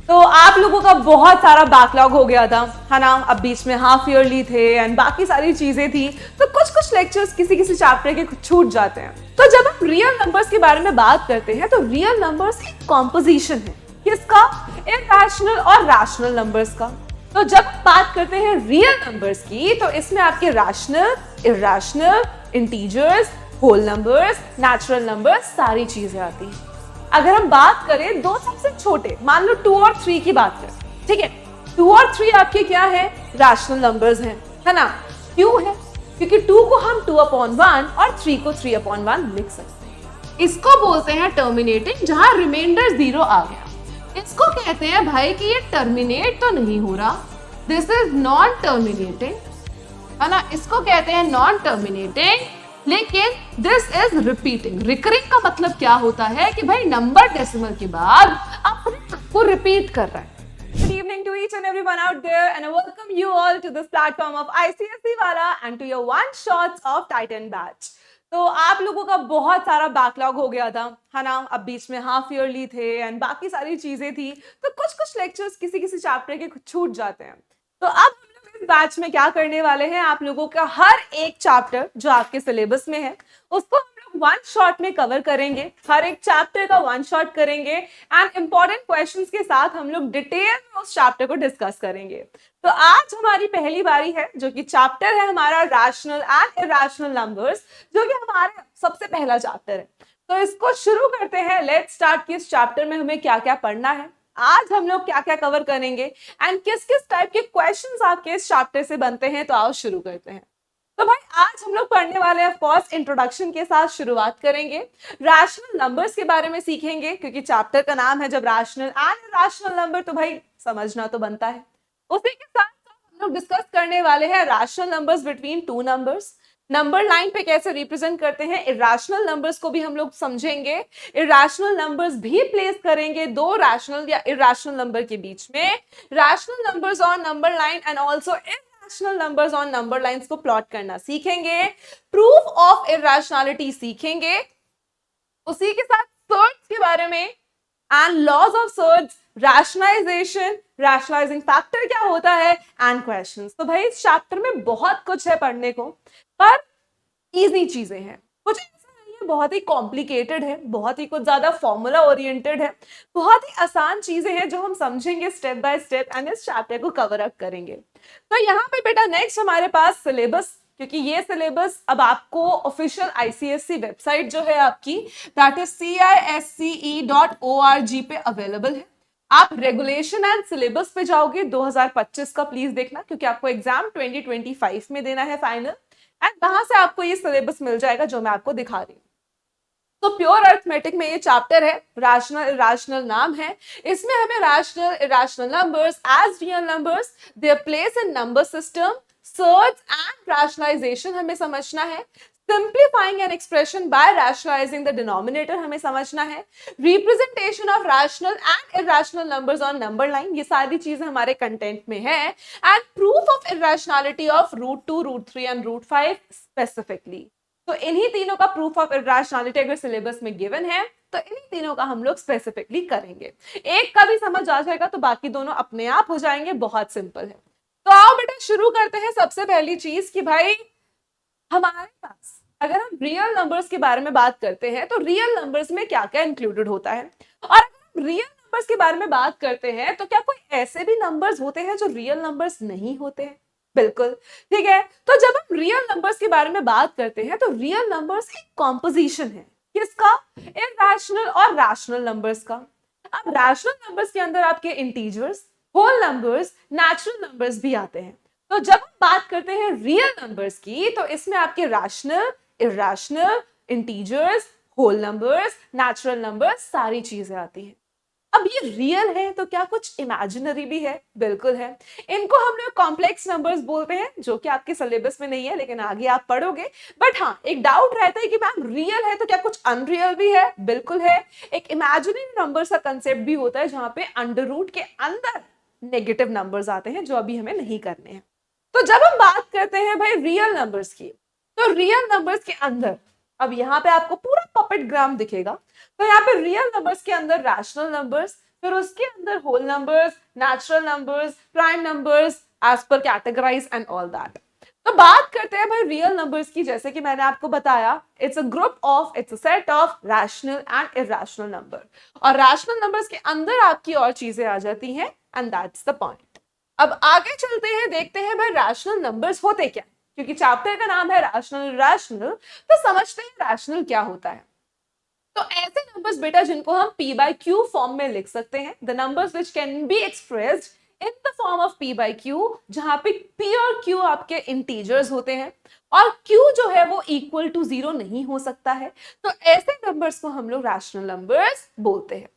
तो आप लोगों का बहुत सारा बैकलॉग हो गया था, है ना। अब बीच में हाफ ईयरली थे एंड बाकी सारी चीजें थी, तो कुछ कुछ लेक्चर्स किसी किसी चैप्टर के छूट जाते हैं। तो जब हम रियल नंबर्स के बारे में बात करते हैं तो रियल नंबर्स की कॉम्पोजिशन है किसका, इरैशनल और रैशनल नंबर्स का। तो जब बात करते हैं रियल नंबर्स की तो इसमें आपके rational, irrational, integers, whole numbers, natural numbers सारी चीजें आती हैं। अगर हम बात करें दो सबसे छोटे, मान लो 2 और 3 की बात करें, ठीक है, 2 और 3 आपके क्या है, रैशनल नंबर्स हैं, है ना। क्यों है, क्योंकि 2 को हम 2/1 और 3 को 3/1 लिख सकते हैं। इसको बोलते हैं टर्मिनेटिंग, जहां रिमाइंडर 0 आ गया। इसको कहते हैं भाई कि ये टर्मिनेट तो नहीं हो रहा, दिस इज नॉन टर्मिनेटिंग, है ना। इसको कहते हैं नॉन टर्मिनेटिंग, लेकिन दिस इज रिपीटिंग। रिकरिंग का मतलब क्या होता है कि भाई नंबर डेसिमल के बाद अपने आप को रिपीट कर रहा है। Good evening to each and everyone out there and I welcome you all to this platform of ICSE वाला and to your one shots of Titan batch। तो आप लोगों का बहुत सारा बैकलॉग हो गया था, है ना। अब बीच में हाफ ईयरली थे एंड बाकी सारी चीजें थी, तो कुछ कुछ लेक्चर्स किसी किसी चैप्टर के छूट जाते हैं। तो अब बैच में क्या करने वाले हैं, आप लोगों का हर एक चैप्टर जो आपके सिलेबस में है उसको हम लोग वन शॉट में कवर करेंगे। हर एक चैप्टर का वन शॉट करेंगे एंड इंपॉर्टेंट क्वेश्चंस के साथ हम लोग डिटेल में उस चैप्टर को डिस्कस करेंगे। तो आज हमारी पहली बारी है जो कि चैप्टर है हमारा रैशनल एंड इरैशनल नंबर्स, जो कि हमारा सबसे पहला चैप्टर है। तो इसको शुरू करते हैं। लेट्स स्टार्ट कि इस चैप्टर में हमें क्या क्या पढ़ना है, आज हम लोग क्या क्या कवर करेंगे एंड किस किस टाइप के क्वेश्चंस आपके इस चैप्टर से बनते हैं। तो आओ शुरू करते हैं। तो भाई आज हम लोग पढ़ने वाले हैं, ऑफ कोर्स इंट्रोडक्शन के साथ शुरुआत करेंगे। रैशनल नंबर्स के बारे में सीखेंगे क्योंकि चैप्टर का नाम है जब रैशनल एंड इरैशनल नंबर, तो भाई समझना तो बनता है। उसी के साथ हम लोग डिस्कस करने वाले हैं rational numbers between two numbers, number line पे कैसे रिप्रेजेंट करते हैं। इरैशनल नंबर्स को भी हम लोग समझेंगे, इरैशनल नंबर्स भी प्लेस करेंगे दो रैशनल या इरैशनल नंबर के बीच में, rational numbers on number line and also irrational numbers on number lines को प्लॉट करना सीखेंगे, प्रूफ ऑफ इरैशनैलिटी सीखेंगे, उसी के साथ सर्ड्स के बारे में and laws of surds, rationalisation, rationalising factor क्या होता है एंड क्वेश्चंस। तो भाई इस चैप्टर में बहुत कुछ है पढ़ने को, पर इजी चीजें हैं, कुछ ऐसा नहीं है बहुत ही कॉम्प्लिकेटेड है, बहुत ही कुछ ज्यादा फॉर्मूला ओरिएंटेड है, बहुत ही आसान चीजें हैं जो हम समझेंगे स्टेप बाय स्टेप एंड इस चैप्टर को कवर अप करेंगे। तो यहाँ पे बेटा नेक्स्ट हमारे पास सिलेबस, क्योंकि ये सिलेबस अब आपको ऑफिशियल आईसीएसई वेबसाइट जो है आपकी, दैट इज CISCE.org पे अवेलेबल है। आप रेगुलेशन एंड सिलेबस पे जाओगे 2025 का, प्लीज देखना क्योंकि आपको एग्जाम 2025 में देना है फाइनल, एंड वहां से आपको ये सिलेबस मिल जाएगा जो मैं आपको दिखा रही हूँ। तो प्योर अर्थमेटिक में ये चैप्टर है, रैशनल इरैशनल नाम है। इसमें हमें rational irrational numbers as real numbers, their place in number system, surds and rationalisation हमें समझना है, simplifying an expression by rationalising the denominator हमें समझना है, representation of rational and irrational numbers on number line, ये सारी चीजें हमारे कंटेंट में है, and proof of irrationality of √2, √3 and √5 specifically. तो इन्हीं तीनों का प्रूफ ऑफ इरैशनैलिटी अगर सिलेबस में गिवन है तो इन्हीं तीनों का हम लोग स्पेसिफिकली करेंगे। एक का भी समझ आ जाएगा तो बाकी दोनों अपने आप हो जाएंगे, बहुत सिंपल है। तो आओ बेटा शुरू करते हैं। सबसे पहली चीज कि भाई हमारे पास अगर हम रियल नंबर्स के बारे में बात करते हैं तो रियल नंबर्स में क्या क्या इंक्लूडेड होता है, और अगर हम रियल नंबर्स के बारे में बात करते हैं तो क्या कोई ऐसे भी नंबर्स होते हैं जो रियल नंबर्स नहीं होते हैं। बिल्कुल ठीक है। तो जब हम रियल नंबर्स के बारे में बात करते हैं तो रियल नंबर्स की कॉम्पोजिशन है किसका, इरैशनल और रैशनल नंबर्स का। अब रैशनल नंबर्स के अंदर आपके integers, whole numbers, natural numbers भी आते हैं। तो जब हम बात करते हैं रियल नंबर्स की तो इसमें आपके rational, irrational, integers, whole numbers, natural numbers सारी चीजें आती हैं। अब ये रियल है तो क्या कुछ इमेजिनरी भी है, बिल्कुल है। इनको हम लोग कॉम्प्लेक्स नंबर्स बोलते हैं, जो कि आपके सिलेबस में नहीं है लेकिन आगे आप पढ़ोगे। बट हाँ, एक डाउट रहता है कि मैम रियल है तो क्या कुछ अनरियल भी है, बिल्कुल है। एक इमेजिनरी नंबर्स का कंसेप्ट भी होता है जहां पे अंडर रूट के अंदर नेगेटिव नंबर्स आते हैं, जो अभी हमें नहीं करने हैं। तो जब हम बात करते हैं भाई रियल नंबर्स की, तो रियल नंबर्स के अंदर अब यहाँ पे आपको पूरा पपेट ग्राम दिखेगा। तो यहाँ पे रियल नंबर्स के अंदर रैशनल नंबर्स, फिर उसके अंदर whole numbers, natural numbers, prime numbers as पर कैटेगराइज एंड ऑल दैट। तो बात करते हैं भाई रियल नंबर्स की। जैसे कि मैंने आपको बताया, it's a set of rational and irrational number, और रैशनल नंबर्स के अंदर आपकी और चीजें आ जाती हैं, एंड दैट्स द पॉइंट। अब आगे चलते हैं, देखते हैं भाई रैशनल नंबर्स होते क्या, क्योंकि चैप्टर का नाम है रैशनल इरैशनल, तो समझते हैं रैशनल क्या होता है। तो ऐसे नंबर्स बेटा जिनको हम p by q फॉर्म में लिख सकते हैं, the numbers which can be expressed in the form of p by q, जहां पे p और q आपके इंटीजर्स होते हैं और q जो है वो इक्वल टू 0 नहीं हो सकता है, तो ऐसे नंबर्स को हम लोग रैशनल नंबर्स बोलते हैं।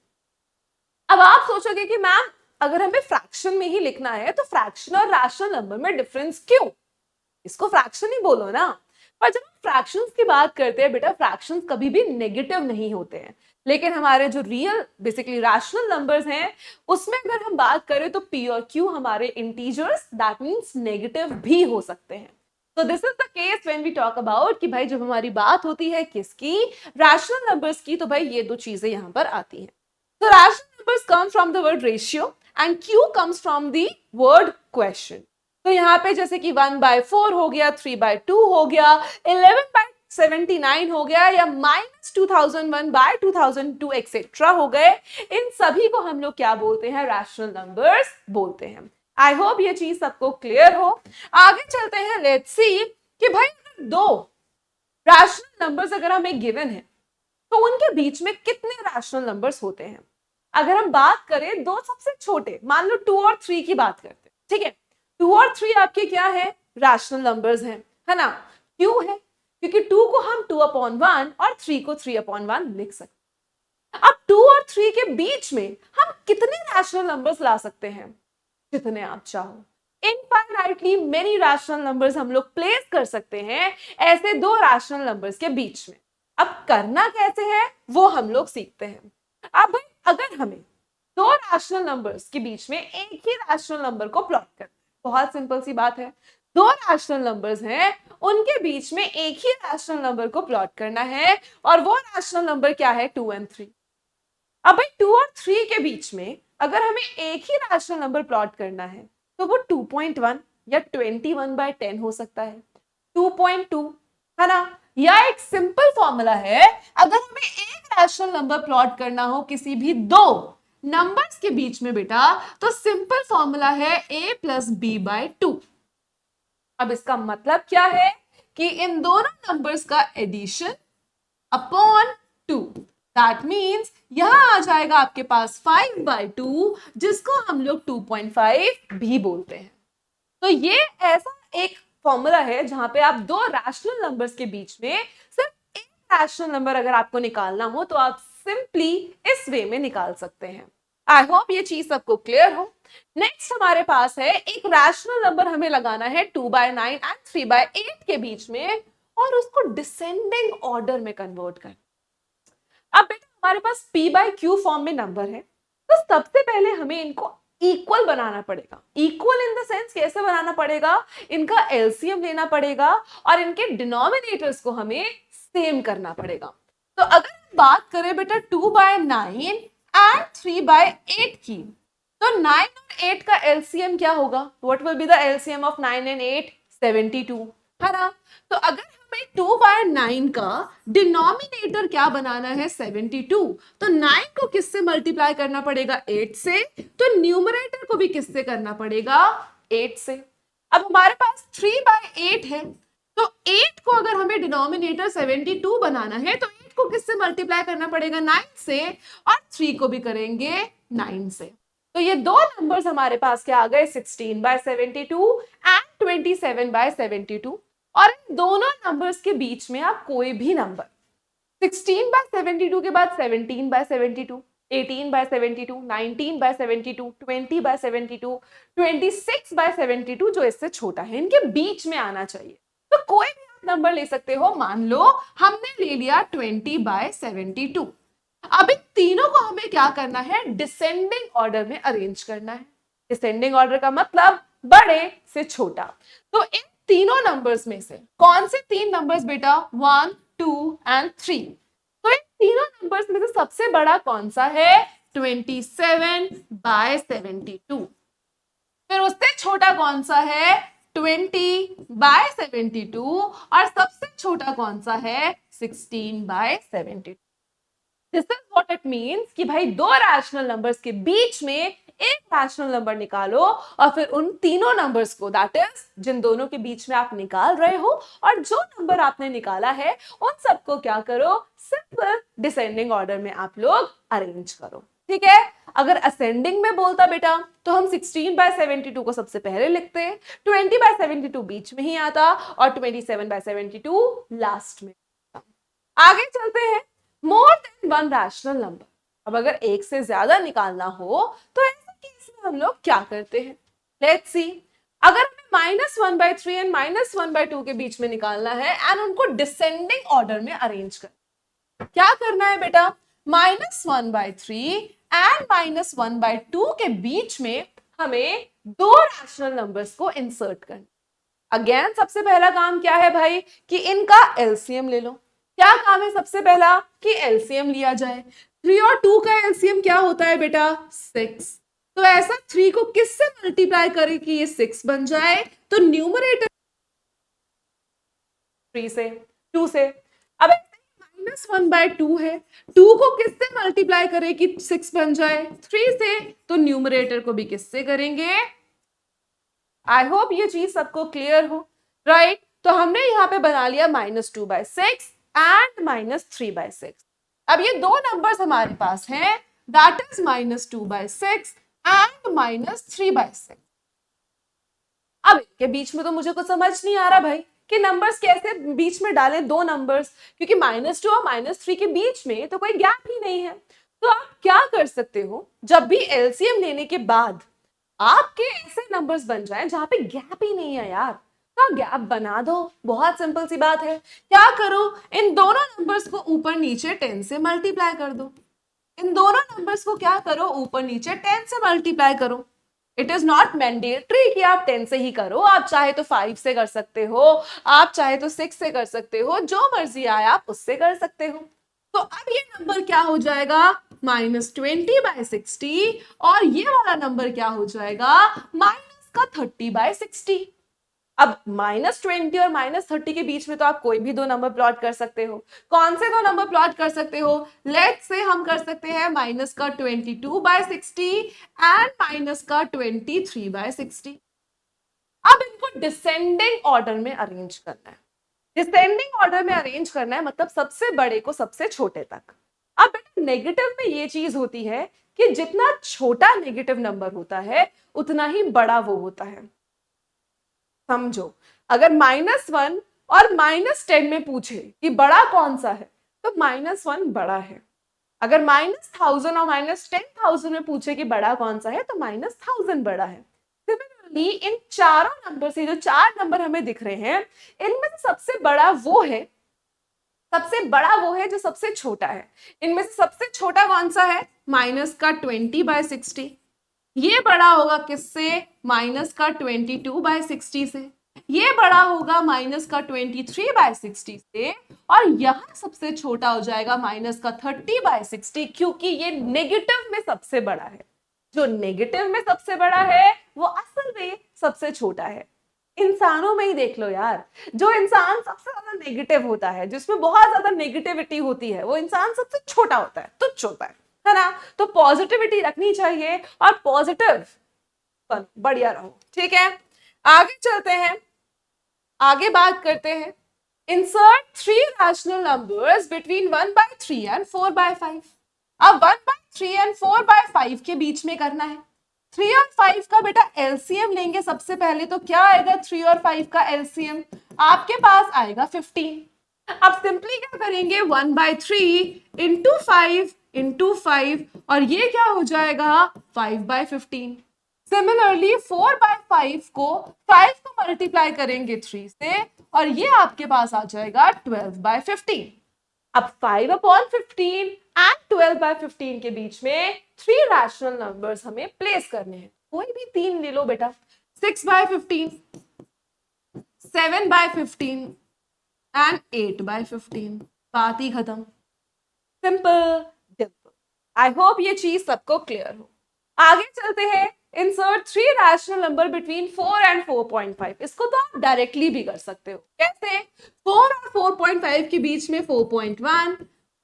अब आप सोचोगे कि मैम अगर हमें फ्रैक्शन में ही लिखना है तो फ्रैक्शन और रैशनल नंबर में डिफरेंस क्यों, इसको फ्रैक्शन ही बोलो ना। पर जब हम फ्रैक्शंस की बात करते हैं बेटा, फ्रैक्शंस कभी भी नेगेटिव नहीं होते हैं, लेकिन हमारे जो रियल बेसिकली रैशनल नंबर्स हैं उसमें अगर हम बात करें तो p और q हमारे इंटीजर्स, दैट मींस नेगेटिव भी हो सकते हैं। तो this is the case when we talk about कि भाई जब हमारी बात होती है किसकी, रैशनल नंबर्स की, तो भाई ये दो चीजें यहां पर आती हैं। तो rational numbers come from the word ratio and q comes from the word question. तो यहाँ पे जैसे कि 1/4 हो गया, 3/2 हो गया, 11/79 हो गया, या -2001/2002 एक्सेट्रा हो गए, इन सभी को हम लोग क्या बोलते हैं, रैशनल नंबर्स बोलते हैं। आई होप ये चीज सबको क्लियर हो। आगे चलते हैं, लेट्स सी कि भाई अगर दो रैशनल नंबर्स अगर हमें गिवन है तो उनके बीच में कितने रैशनल नंबर्स होते हैं। अगर हम बात करें दो सबसे छोटे, मान लो 2 और 3 की बात करते हैं, ठीक है, 2 और 3 आपके क्या है, रैशनल नंबर्स हैं, है ना। क्यों है, क्योंकि 2 को हम 2/1 और 3 को 3/1 लिख सकते हैं। अब 2 और 3 के बीच में हम कितने रैशनल नंबर्स ला सकते हैं, जितने आप चाहो। इनफाइनाइटली मेनी रैशनल नंबर्स हम लोग प्लेस कर सकते हैं ऐसे दो रैशनल नंबर्स के बीच में। अब करना कैसे है वो हम लोग सीखते हैं। अब भाई अगर हमें दो रैशनल नंबर्स के बीच में एक ही रैशनल नंबर को प्लॉट करना है, बहुत सिंपल सी बात है, दो रैशनल नंबर्स हैं, उनके बीच में एक ही रैशनल नंबर को प्लॉट करना है, और वो रैशनल नंबर क्या है, 2 और 3। अब भाई 2 और 3 के बीच में अगर हमें एक ही रैशनल नंबर प्लॉट करना है तो वो 2.1 या 21/10 हो सकता है, 2.2, है ना। या एक सिंपल फॉर्मूला है, अगर हमें एक रैशनल नंबर प्लॉट करना हो किसी भी दो नंबर्स के बीच में बेटा, तो सिंपल फॉर्मूला है a + b/2। अब इसका मतलब क्या है कि इन दोनों नंबर्स का एडिशन अपॉन 2, दैट मीन्स यहां आ जाएगा आपके पास 5/2, जिसको हम लोग 2.5 भी बोलते हैं। तो ये ऐसा एक फॉर्मूला है जहां पे आप दो रैशनल नंबर्स के बीच में सिर्फ एक रैशनल नंबर अगर आपको निकालना हो तो आप सिंपली इस वे में निकाल सकते हैं। आई होप ये चीज सबको क्लियर हो। नेक्स्ट हमारे पास है एक रैशनल नंबर हमें लगाना है 2/9 एंड 3/8 के बीच में, और उसको डिसेंडिंग ऑर्डर में कन्वर्ट कर। अब बेटा हमारे पास p/q फॉर्म में नंबर है, तो सबसे पहले हमें इनको इक्वल बनाना पड़ेगा। इक्वल इन द सेंस कैसे बनाना पड़ेगा, इनका एलसीएम लेना पड़ेगा और इनके डिनोमिनेटर्स को हमें सेम करना पड़ेगा। तो अगर बात करें बेटा 2/9 एंड 3/8 की, तो 9 और 8 का एलसीएम क्या होगा, what will be the LCM of 9 and 8, 72, है ना। तो अगर हमें 2/9 का डिनोमिनेटर क्या बनाना है, 72, तो 9 को किससे मल्टीप्लाई करना पड़ेगा, 8 से, तो न्यूमरेटर को भी किससे करना पड़ेगा, 8 से। अब हमारे पास 3/8 है, तो 8 को अगर हमें डिनोमिनेटर 72 बनाना है तो 8 को किससे मल्टीप्लाई करना पड़ेगा, 9 से, और 3 को भी करेंगे 9 से। तो ये दो नंबर्स हमारे पास क्या आ गए, 16/72 एंड 27/72। और इन दोनों नंबर्स के बीच में आप कोई भी नंबर, 16/72 के बाद 17/72, 18/72, 19/72, 20/72, 26/72, जो इससे छोटा है, इनके बीच में आना चाहिए। तो कोई भी आप नंबर ले सकते हो। मान लो हमने ले लिया 20/72। अब इन तीनों को हमें क्या करना है, डिसेंडिंग ऑर्डर में अरेंज करना है। डिसेंडिंग ऑर्डर का मतलब बड़े से छोटा। तो इन तीनों नंबर्स में से कौन से तीन नंबर्स बेटा, 1, 2 एंड 3। तो इन तीनों नंबर्स में से सबसे बड़ा कौन सा है, 27/72। फिर उससे छोटा कौन सा है 20/72 और सबसे छोटा कौन सा है 16/72। This is what it means कि भाई दो रैशनल नंबर्स के बीच में एक रैशनल नंबर निकालो और फिर उन तीनों नंबर्स को, दैट इज जिन दोनों के बीच में आप निकाल रहे हो, और जो नंबर आपने निकाला है उन सबको क्या करो, सिंपल डिसेंडिंग ऑर्डर में आप लोग अरेंज करो। ठीक है, अगर असेंडिंग में बोलता बेटा तो हम 16/72 को सबसे पहले लिखते, 20/72 बीच में ही आता और 27/72 लास्ट में। आगे चलते हैं, more than one rational number. अब अगर एक से ज्यादा निकालना हो तो ऐसे केस में हम लोग क्या करते हैं, लेट्स सी। अगर हमें -1/3 एंड -1/2 के बीच में निकालना है एंड उनको डिसेंडिंग ऑर्डर में अरेंज कर, क्या करना है बेटा, -1/3 एंड -1/2 के बीच में हमें दो रैशनल नंबर्स को इंसर्ट करना। अगेन सबसे पहला काम क्या है भाई कि इनका एलसीएम ले लो। क्या काम है सबसे पहला कि एलसीएम लिया जाए। 3 और 2 का एलसीएम क्या होता है बेटा 6। तो ऐसा 3 को किससे मल्टीप्लाई करें कि ये 6 बन जाए, तो न्यूमरेटर 3 से 2 से। अब -1/2 है, 2 को किससे मल्टीप्लाई करें कि 6 बन जाए 3 से, तो न्यूमरेटर को भी किससे करेंगे। आई होप ये चीज सबको क्लियर हो, राइट तो हमने यहां पे बना लिया -2/6 एंड -3/6। अब ये दो नंबर्स हमारे पास हैं, दैट इज -2/6 एंड -3/6। अब इनके बीच में तो मुझे कुछ समझ नहीं आ रहा भाई कि नंबर्स कैसे बीच में डालें दो नंबर्स, क्योंकि -2 और -3 के बीच में तो कोई गैप ही नहीं है। तो आप क्या कर सकते हो, जब भी एलसीएम लेने के बाद आपके ऐसे नंबर्स बन जाएं जहां पे गैप ही नहीं है यार, तो गैप बना दो। बहुत सिंपल सी बात है, क्या करो, इन दोनों नंबर्स को ऊपर नीचे 10 से मल्टीप्लाई कर दो। इन दोनों नंबर्स को क्या करो, ऊपर नीचे 10 से मल्टीप्लाई करो। इट इज नॉट मैंडेटरी कि आप 10 से ही करो, आप चाहे तो 5 से कर सकते हो, आप चाहे तो 6 से कर सकते हो, जो मर्जी आए आप उससे कर सकते हो। तो अब ये नंबर क्या हो जाएगा -20/60 और ये वाला नंबर क्या हो जाएगा -30/60। अब -20 और -30 के बीच में तो आप कोई भी दो नंबर प्लॉट कर सकते हो। कौन से दो नंबर प्लॉट कर सकते हो, लेट्स से हम कर सकते हैं -22/60 एंड -23/60। अब इनको डिसेंडिंग ऑर्डर में अरेंज करना है। डिसेंडिंग ऑर्डर में अरेंज करना है मतलब सबसे बड़े को सबसे छोटे तक। अब बेटा नेगेटिव में ये चीज होती है कि जितना छोटा नेगेटिव नंबर होता है उतना ही बड़ा वो होता है। समझो, अगर -1 और -10 में पूछे कि बड़ा कौन सा है, तो -1 बड़ा है। अगर -1000 और -10,000 में पूछे कि बड़ा कौन सा है, तो -1000 बड़ा है। सिमिलरली इन चारों नंबर से जो चार नंबर हमें दिख रहे हैं, इनमें से सबसे बड़ा वो है, सबसे बड़ा वो है जो सबसे छोटा है। इनमें से सबसे छोटा कौन सा है, -20/60। ये बड़ा होगा किससे, -22/60 से। ये बड़ा होगा -23/60 से। और यहां सबसे छोटा हो जाएगा -30/60, क्योंकि ये नेगेटिव में सबसे बड़ा है। जो नेगेटिव में सबसे बड़ा है वो असल में सबसे छोटा है। इंसानों में ही देख लो यार, जो इंसान सबसे ज्यादा नेगेटिव होता है, जिसमें बहुत ज्यादा नेगेटिविटी होती है, वो इंसान सबसे छोटा होता है, तुच्छ होता है ना। तो पॉजिटिविटी रखनी चाहिए और पॉजिटिव बनो, बढ़िया रहो। ठीक है, आगे चलते हैं, आगे बात करते हैं। Insert 3 rational numbers between 1/3 and 4/5। अब 1/3 एंड 4/5 के बीच में करना है। 3 और 5 का बेटा एलसीएम लेंगे सबसे पहले, तो क्या आएगा 3 और 5 का एलसीएम, आपके पास आएगा 15। अब सिंपली क्या करेंगे 1/3 इंटू 5 इंटू 5 और ये क्या हो जाएगा 5/15। सिमिलरली 4/5 को 5 को मल्टीप्लाई करेंगे 3 से और ये आपके पास आ जाएगा 12/15। अब 5/15 एंड 12/15 के बीच में 3 रैशनल नंबर्स हमें प्लेस करने हैं। कोई भी 3 ले लो बेटा, 6/15, 7/15 एंड 8/15। बात ही खत्म, सिंपल डिम्पल। आई होप ये चीज सबको क्लियर हो। आगे चलते हैं। Insert 3 rational number between 4 and 4.5। इसको तो आप डायरेक्टली भी कर सकते हो। कैसे? 4 और 4.5 के बीच में 4.1,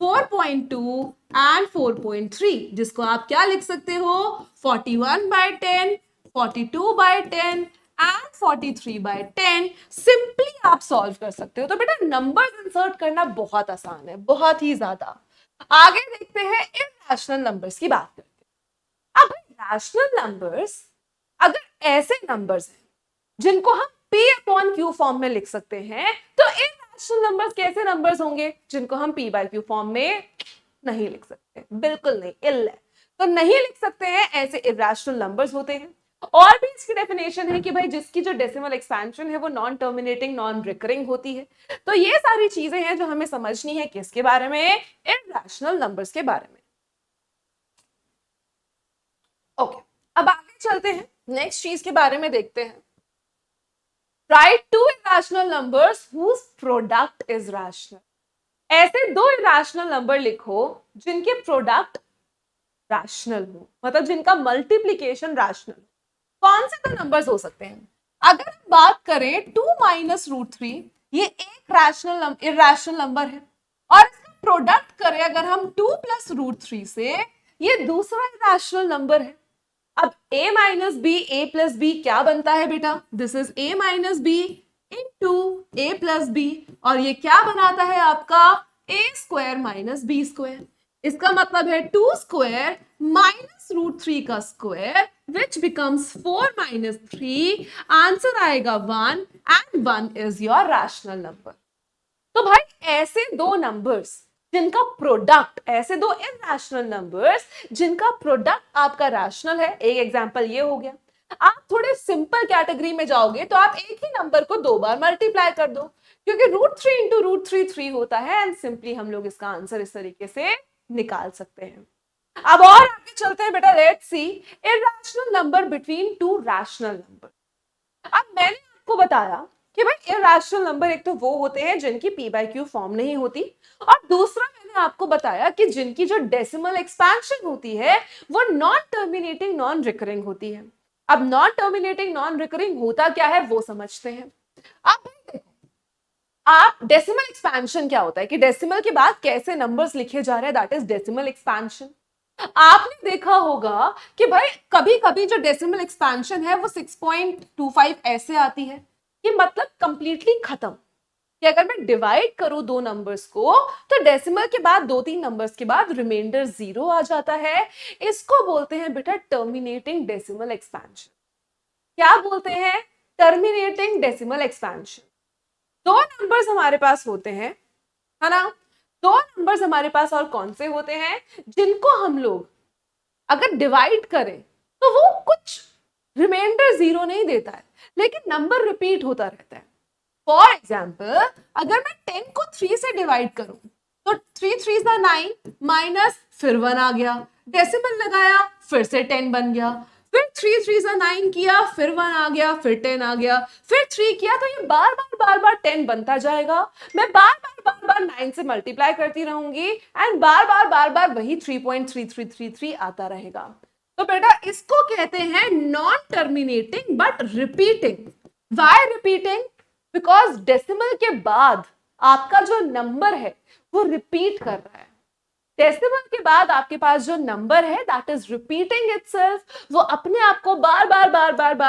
4.2 एंड 4.3, जिसको आप क्या लिख सकते हो? 41/10, 42/10 एंड 43/10। सिंपली आप सॉल्व कर सकते हो। तो बेटा नंबर्स इंसर्ट करना बहुत आसान है, बहुत ही ज्यादा। आगे देखते हैं इरैशनल नंबर्स की बात करते हैं। अब रैशनल नंबर्स अगर ऐसे नंबर्स हैं जिनको हम p अपॉन क्यू फॉर्म में लिख सकते हैं, तो इरैशनल नंबर्स कैसे नंबर्स होंगे जिनको हम p बाय क्यू फॉर्म में नहीं लिख सकते? बिल्कुल नहीं, इल है। तो नहीं लिख सकते हैं, ऐसे इरैशनल नंबर्स होते हैं। और भी इसकी डेफिनेशन है कि भाई जिसकी जो डेसिमल एक्सपेंशन है वो नॉन टर्मिनेटिंग, नॉन रिकरिंग होती है। तो ये सारी चीजें हैं जो हमें समझनी है किसके बारे में? इरैशनल नंबर्स के बारे में। ओके, अब आगे चलते हैं, नेक्स्ट चीज के बारे में देखते हैं। Write two irrational numbers whose product is rational. ऐसे दो इरैशनल नंबर लिखो जिनके प्रोडक्ट रैशनल हो, मतलब जिनका मल्टीप्लीकेशन रैशनल हो। कौन से दो नंबर्स हो सकते हैं? अगर हम बात करें 2 माइनस रूट 3, ये एक रैशनल इरैशनल नंबर है, और इसका प्रोडक्ट करें अगर हम 2 प्लस रूट 3 से, ये दूसरा इरैशनल नंबर है। अब a minus b, A plus b क्या बनता है बेटा? This is a minus b into a plus b, और ये क्या बनाता है आपका? a square minus B square. इसका मतलब है 2 स्क्वायर माइनस रूट 3 का square, which becomes 4 minus 3। Answer आएगा 1 and 1 is your rational number. तो भाई ऐसे दो नंबर्स जिनका प्रोडक्ट, ऐसे दो इरैशनल नंबर्स जिनका प्रोडक्ट आपका रैशनल है, एक एग्जांपल ये हो गया। आप थोड़े सिंपल कैटेगरी में जाओगे तो आप एक ही नंबर को दो बार मल्टीप्लाई कर दो, क्योंकि रूट 3 इंटू रूट 3 3 होता है, एंड सिंपली हम लोग इसका आंसर इस तरीके से निकाल सकते हैं। अब और आगे चलते हैं बेटा, let's see irrational number between two rational number. अब मैंने आपको बताया कि भाई इरैशनल नंबर एक तो वो होते हैं जिनकी p बाय क्यू फॉर्म नहीं होती, और दूसरा मैंने आपको बताया कि जिनकी जो डेसिमल एक्सपेंशन होती है वो नॉन टर्मिनेटिंग, नॉन रिकरिंग होती है। अब नॉन टर्मिनेटिंग, नॉन रिकरिंग होता क्या है वो समझते हैं। अब देखो, आप डेसिमल एक्सपेंशन क्या होता है कि डेसिमल के बाद कैसे नंबर्स लिखे जा रहे हैं, दैट इज डेसिमल एक्सपेंशन। आपने देखा होगा कि भाई कभी कभी जो डेसिमल एक्सपेंशन है वो 6.25 ऐसे आती है, कि मतलब कंप्लीटली खत्म, कि अगर मैं डिवाइड करूं दो नंबर्स को तो डेसिमल के बाद 2-3 नंबर्स के बाद रिमाइंडर 0 आ जाता है। इसको बोलते हैं बेटा टर्मिनेटिंग डेसिमल एक्सपेंशन। क्या बोलते हैं? Terminating decimal expansion. दो नंबर्स हमारे पास होते हैं, है ना? दो नंबर्स हमारे पास और कौन से होते हैं जिनको हम लोग अगर डिवाइड करें तो वो कुछ रिमाइंडर 0 नहीं देता है, लेकिन नंबर रिपीट होता रहता है। फॉर एग्जाम्पल, अगर मैं 10 को 3 से डिवाइड करूं तो 3 3 9 माइनस फिर 1 आ गया, डेसिमल लगाया फिर से 10 बन गया, फिर 3 3 9 किया, फिर 1 आ गया, फिर 10 आ गया, फिर 3 किया, तो ये बार बार 10 बनता जाएगा। मैं बार बार 9 से मल्टीप्लाई करती रहूंगी, एंड बार बार वही 3.3333 आता रहेगा। तो बेटा इसको कहते हैं non terminating but repeating. Why repeating? Because decimal के बाद आपका जो नंबर है वो रिपीट कर रहा है। डेसिमल के बाद आपके पास जो नंबर है दैट इज रिपीटिंग इटसेल्फ, वो अपने आप को बार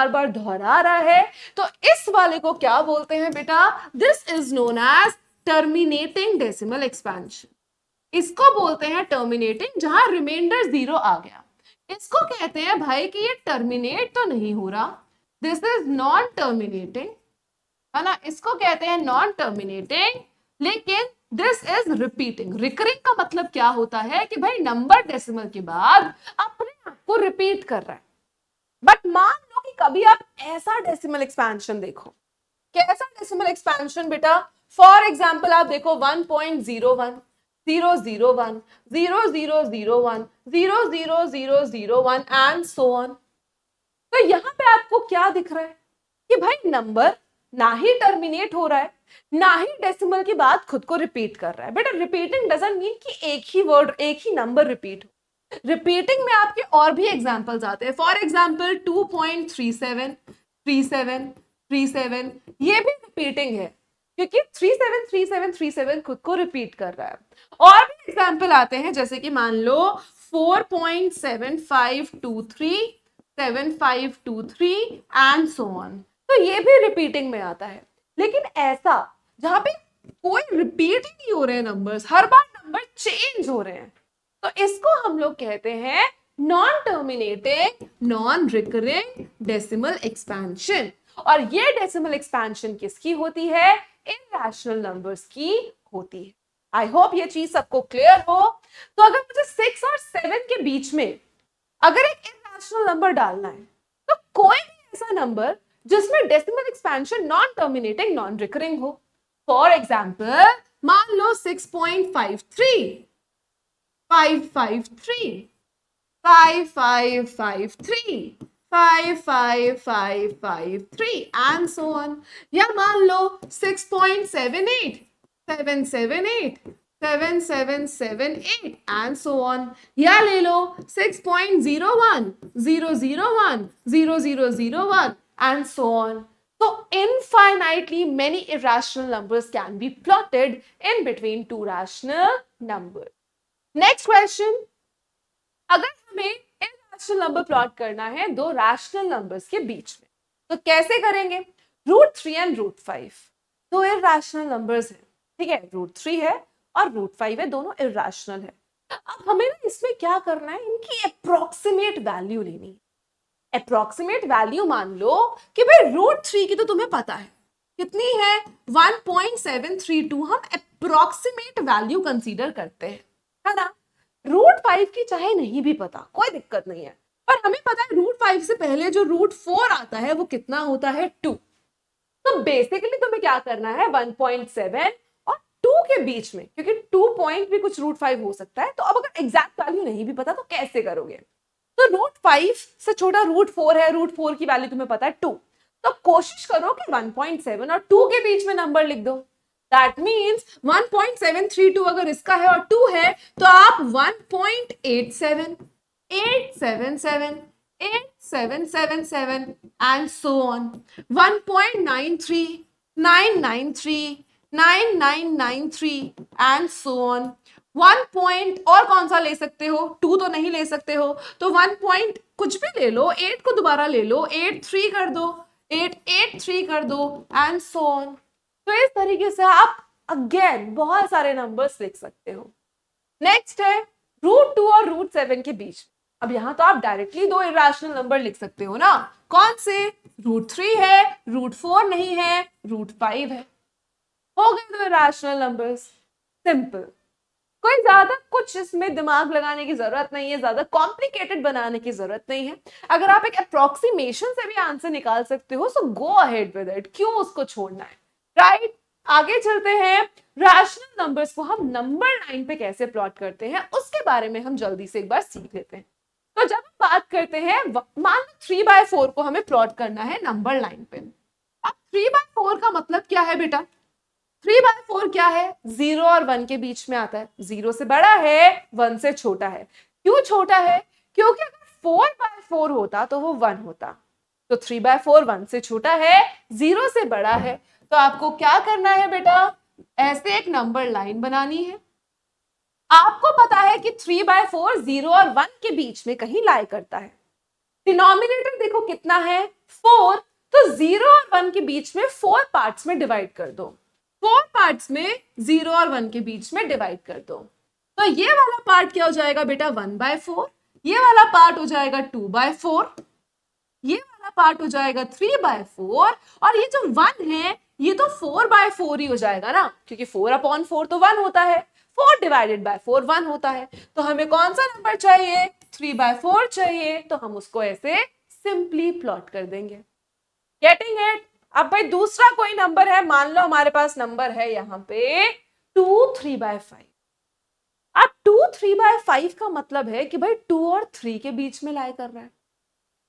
बार दोहरा रहा है। तो इस वाले को क्या बोलते हैं बेटा? This is known as terminating decimal expansion. इसको बोलते हैं टर्मिनेटिंग, जहां रिमाइंडर 0 आ गया। इसको कहते हैं भाई कि ये टर्मिनेट तो नहीं हो रहा, दिस इज नॉन टर्मिनेटिंग, है ना? इसको कहते हैं नॉन टर्मिनेटिंग, लेकिन दिस इज रिपीटिंग। रिकरिंग का मतलब क्या होता है कि भाई नंबर डेसिमल के बाद अपने आप को रिपीट कर रहा है। बट मान लो कि कभी आप ऐसा डेसिमल एक्सपेंशन देखो, कैसा डेसिमल एक्सपेंशन बेटा? फॉर एग्जाम्पल आप देखो 1.01 001 0001 00001 एंड सो ऑन। तो यहां पे आपको क्या दिख रहा है कि भाई नंबर ना ही टर्मिनेट हो रहा है, ना ही डेसिमल के बाद खुद को रिपीट कर रहा है। बेटा रिपीटिंग डजंट मीन कि एक ही वर्ड, एक ही नंबर रिपीट हो। रिपीटिंग में आपके और भी एग्जाम्पल्स आते हैं, फॉर एग्जाम्पल 2.37, 37, 37, ये भी रिपीटिंग है क्योंकि 373737 खुद को रिपीट कर रहा है। और भी एग्जाम्पल आते हैं जैसे कि मान लो 4.7523, 7523 एंड सो ऑन, तो ये भी रिपीटिंग में आता है। लेकिन ऐसा जहां पे कोई रिपीट ही नहीं हो रहे हैं नंबर्स, हर बार नंबर चेंज हो रहे हैं, तो इसको हम लोग कहते हैं non terminating non recurring decimal expansion. और ये डेसिमल एक्सपेंशन किसकी होती है? इरैशनल नंबर्स की होती है। आई होप ये चीज सबको क्लियर हो। तो अगर मुझे 6 और 7 के बीच में अगर एक इरैशनल नंबर डालना है, तो कोई भी ऐसा नंबर जिसमें decimal expansion non terminating non recurring हो। फॉर एग्जाम्पल मान लो 6.53, 553, 5553, 55553 and so on। या मान लो 6.78, 778, 7778 and so on। या ले लो 6.01, 001, 0001 and so on। So infinitely many irrational numbers can be plotted in between two rational numbers। Next question, अगर हमें irrational number plot करना है दो रैशनल नंबर्स के बीच में, तो कैसे करेंगे? √3 एंड √5 दो इरैशनल नंबर्स हैं, ठीक है, √3 है और √5 है, दोनों इरैशनल है। अब हमें ना इसमें क्या करना है, इनकी अप्रोक्सीमेट वैल्यू लेनी है। अप्रोक्सीमेट वैल्यू मान लो कि भाई √3 की तो तुम्हें पता है कितनी है, 1.732, हम अप्रोक्सीमेट वैल्यू कंसीडर करते हैं, है ना। √5 की चाहे नहीं भी पता, कोई दिक्कत नहीं है, पर हमें पता है √5 से पहले जो √4 आता है वो कितना होता है, 2। तो बेसिकली तुम्हें क्या करना है, 1.7 और 2 के बीच में, क्योंकि 2 पॉइंट भी कुछ √5 हो सकता है, तो अब अगर एग्जैक्ट वैल्यू नहीं भी पता तो कैसे करोगे? तो √5 से छोटा √4 है, √4 की वैल्यू तुम्हें पता है 2, तो कोशिश करो कि 1.7 और 2 के बीच में नंबर लिख दो। दैट मीन्स 1.732 अगर इसका है और 2 है, तो आप 1.87, 877, 8777 and so on, 1.93, 993, 9993 and so on. 1 point और कौन सा ले सकते हो, 2 तो नहीं ले सकते हो, तो 1 पॉइंट कुछ भी ले लो, 8 को दोबारा ले लो, 83 कर दो, 883 कर दो एंड सो ऑन। तो इस तरीके से आप अगेन बहुत सारे नंबर्स लिख सकते हो। नेक्स्ट है √2 और √7 के बीच। अब यहां तो आप डायरेक्टली दो इरैशनल नंबर लिख सकते हो ना, कौन से, √3 है, √4 नहीं है, √5 है, हो गए दो इरैशनल नंबर्स, सिंपल। कोई ज्यादा कुछ इसमें दिमाग लगाने की जरूरत नहीं है, ज्यादा कॉम्प्लिकेटेड बनाने की जरूरत नहीं है। अगर आप एक अप्रोक्सीमेशन से भी आंसर निकाल सकते हो, सो गो अहेड विद इट, क्यों उसको छोड़ना है, राइट। आगे चलते हैं, रैशनल नंबर्स को हम नंबर लाइन पे कैसे प्लॉट करते हैं उसके बारे में हम जल्दी से एक बार सीख लेते हैं। तो जब हम बात करते हैं, मान लो 3/4 को हमें प्लॉट करना है नंबर लाइन पे। अब 3/4 का मतलब क्या है बेटा, 3/4 क्या है, 0 और 1 के बीच में आता है, 0 से बड़ा है, 1 से छोटा है। क्यों छोटा है, क्योंकि अगर 4/4 होता तो वो 1 होता, तो 3/4 1 से छोटा है, 0 से बड़ा है। तो आपको क्या करना है बेटा, ऐसे एक नंबर लाइन बनानी है। आपको पता है कि 3/4 0 और 1 के बीच में कहीं लाई करता है। डिनोमिनेटर देखो कितना है, 4, तो 0 और 1 के बीच में 4 पार्ट्स में डिवाइड कर दो, 4 पार्ट्स में 0 और 1 के बीच में डिवाइड कर दो। तो ये वाला पार्ट क्या हो जाएगा बेटा, 1/4, ये वाला पार्ट हो जाएगा 2/4, ये वाला पार्ट हो जाएगा 3/4, और ये जो 1 है ये तो 4/4 ही हो जाएगा ना, क्योंकि 4/4 तो 1 होता है, 4 डिवाइडेड बाय 4 1 होता है। तो हमें कौन सा नंबर चाहिए, 3/4 चाहिए, तो हम उसको ऐसे सिंपली प्लॉट कर देंगे। Getting it. अब भाई दूसरा कोई नंबर है, मान लो हमारे पास नंबर है यहाँ पे 2 3/5। अब 2 3/5 का मतलब है कि भाई 2 और 3 के बीच में लाई कर रहा है,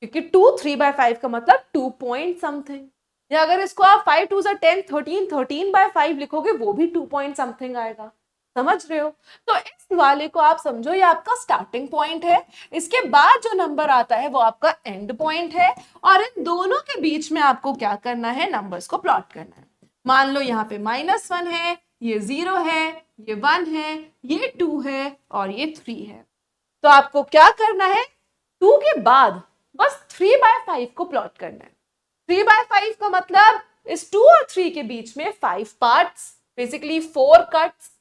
क्योंकि 2 3/5 का मतलब 2 पॉइंट समथिंग, या अगर इसको आप 5 2 10 13 13/5 लिखोगे वो भी 2 पॉइंट समथिंग आएगा। समझ रहे हो? तो इस वाले को आप समझो ये आपका स्टार्टिंग पॉइंट है, इसके बाद जो नंबर आता है वो आपका एंड पॉइंट है, और इन दोनों के बीच में आपको क्या करना है, नंबर्स को प्लॉट करना है। मान लो यहाँ पे -1 है, ये 0 है, ये 1 है, ये 2 है और ये 3 है। तो आपको क्या करना है, 2 के बाद बस 3/5 को प्लॉट करना है। 3/5 का मतलब इस 2 और 3 के बीच में 5 पार्ट्स, बेसिकली 4 कट्स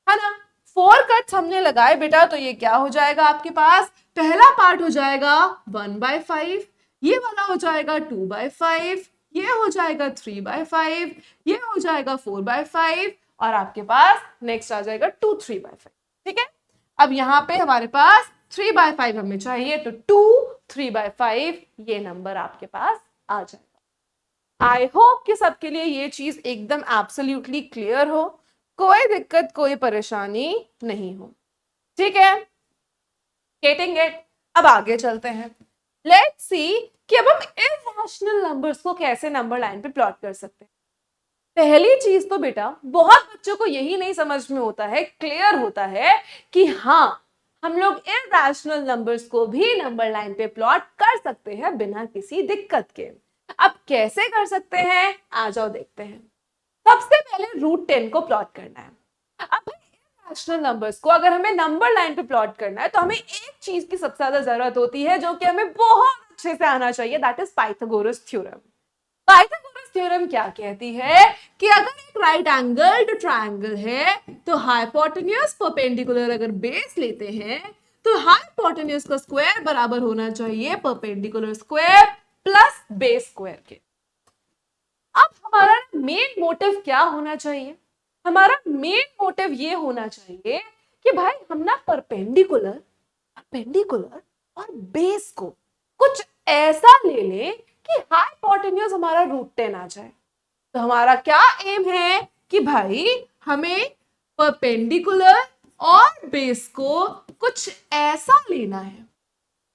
है ना। 4 कट्स हमने लगाए बेटा, तो ये क्या हो जाएगा आपके पास, पहला पार्ट हो जाएगा 1/5, ये वाला हो जाएगा 2/5, ये हो जाएगा 3/5, ये हो जाएगा 4/5 और आपके पास नेक्स्ट आ जाएगा 2 3/5। ठीक है, अब यहाँ पे हमारे पास 3/5 हमें चाहिए, तो 2 3/5 ये नंबर आपके पास आ जाएगा। आई होप कि सबके लिए ये चीज एकदम एब्सोल्युटली क्लियर हो, कोई दिक्कत कोई परेशानी नहीं हो। ठीक है, गेटिंग इट। अब आगे चलते हैं, लेट्स सी कि अब हम इर्रेशनल नंबर्स को कैसे नंबर लाइन पे प्लॉट कर सकते हैं। पहली चीज तो बेटा बहुत बच्चों को यही नहीं समझ में होता है, क्लियर होता है कि हाँ हम लोग इर्रेशनल नंबर्स को भी नंबर लाइन पे प्लॉट कर सकते हैं बिना किसी दिक्कत के। अब कैसे कर सकते हैं, आ जाओ देखते हैं। सबसे पहले √10 को प्लॉट करना है। अब इर्रेशनल नंबर्स को अगर हमें नंबर लाइन पे प्लॉट करना है तो हमें एक चीज की सबसे ज्यादा जरूरत होती है जो कि हमें बहुत अच्छे से आना चाहिए, that is Pythagoras theorem. Pythagoras theorem क्या कहती है कि अगर एक राइट एंगल्ड ट्रायंगल है तो हाइपोटेन्यूज परपेंडिकुलर अगर बेस लेते हैं तो हाइपोटेन्यूज का स्क्वायर बराबर होना चाहिए perpendicular square plus base square के। अब हमारा मेन मोटिव क्या होना चाहिए, हमारा मेन मोटिव ये होना चाहिए कि भाई हम ना परपेंडिकुलर और बेस को कुछ ऐसा ले लें कि हाइपोटेन्यूज हमारा √10 आ जाए। तो हमारा क्या एम है कि भाई हमें परपेंडिकुलर और बेस को कुछ ऐसा लेना है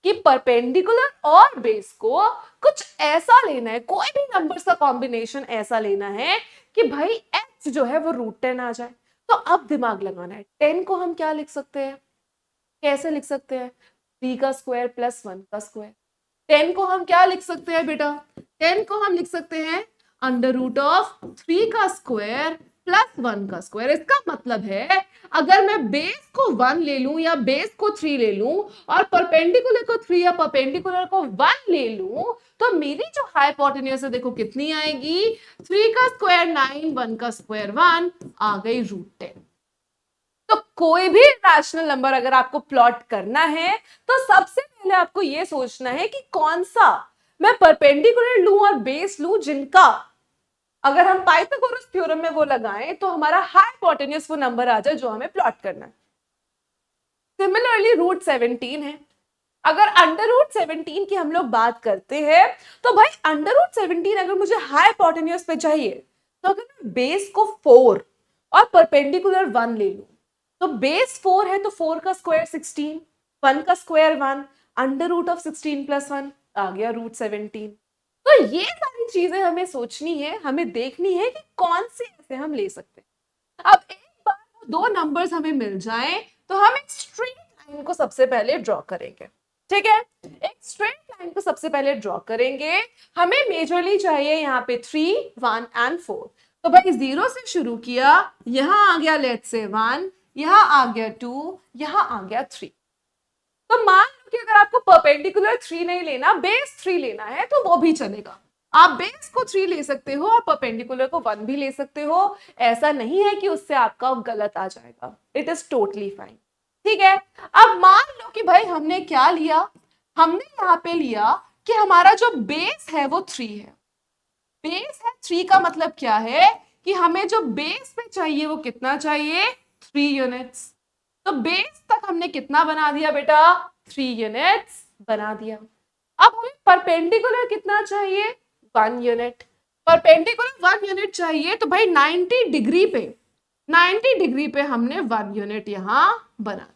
कि परपेंडिकुलर और बेस को कुछ ऐसा लेना है, कोई भी नंबर्स का कॉम्बिनेशन ऐसा लेना है कि भाई h जो है वो √10 आ जाए। तो अब दिमाग लगाना है, 10 को हम क्या लिख सकते हैं, कैसे लिख सकते हैं, 3 का स्क्वायर प्लस 1 का स्क्वायर। 10 को हम क्या लिख सकते हैं बेटा, 10 को हम लिख सकते हैं √3 का स्क्वायर प्लस 1 का स्क्वायर। इसका मतलब है अगर मैं बेस को 1 ले लूं या बेस को 3 ले लूं और परपेंडिकुलर को 3 या परपेंडिकुलर को 1 ले लूं तो मेरी जो हाइपोटेन्यूज है देखो कितनी आएगी, 3 का स्क्वायर 9, 1 का स्क्वायर 1, आ गई √10। तो कोई भी रैशनल नंबर अगर आपको प्लॉट करना है तो सबसे पहले आपको यह सोचना है कि कौन सा मैं परपेंडिकुलर लूं और बेस लूं जिनका अगर हम पाइथागोरस थ्योरम में वो लगाएं तो हमारा हाइपोटेन्यूज वो नंबर आ जाए जो हमें प्लॉट करना है। सिमिलरली √17 है, अगर √17 की हम लोग बात करते हैं तो भाई √17 अगर मुझे हाइपोटेन्यूज पे चाहिए तो अगर मैं बेस को 4 और परपेंडिकुलर 1 ले लूं तो बेस 4 है तो 4 का स्क्वायर 16, 1 का स्क्वायर 1, √16 + 1 आ गया √17। तो ये सारी चीजें हमें सोचनी है, हमें देखनी है कि कौन से ऐसे हम ले सकते हैं। अब एक बार वो दो नंबर्स हमें मिल जाएं तो हम एक स्ट्रेट लाइन को सबसे पहले ड्रॉ करेंगे। ठीक है, एक स्ट्रेट लाइन को सबसे पहले ड्रॉ करेंगे। हमें मेजरली चाहिए यहाँ पे 3, 1 एंड 4। तो भाई 0 से शुरू किया, यहां आ गया लेट्स से 1, यहां आ गया 2, यहां आ गया 3। तो मान लो कि अगर आपको परपेंडिकुलर 3 नहीं लेना, बेस 3 लेना है तो वो भी चलेगा। आप बेस को 3 ले सकते हो और परपेंडिकुलर को 1 भी ले सकते हो। ऐसा नहीं है कि उससे आपका गलत आ जाएगा, इट इज टोटली फाइन। ठीक है, अब मान लो कि भाई हमने क्या लिया, हमने यहाँ पे लिया कि हमारा जो बेस है वो 3 है। बेस है 3 का मतलब क्या है कि हमें जो बेस पे चाहिए वो कितना चाहिए, 3 यूनिट्स। तो बेस तक हमने कितना बना दिया बेटा, 3 यूनिट्स बना दिया। अब हमें परपेंडिकुलर कितना चाहिए, 1 यूनिट। परपेंडिकुलर 1 यूनिट चाहिए तो भाई 90 डिग्री पे हमने 1 यूनिट यहां बना दिया।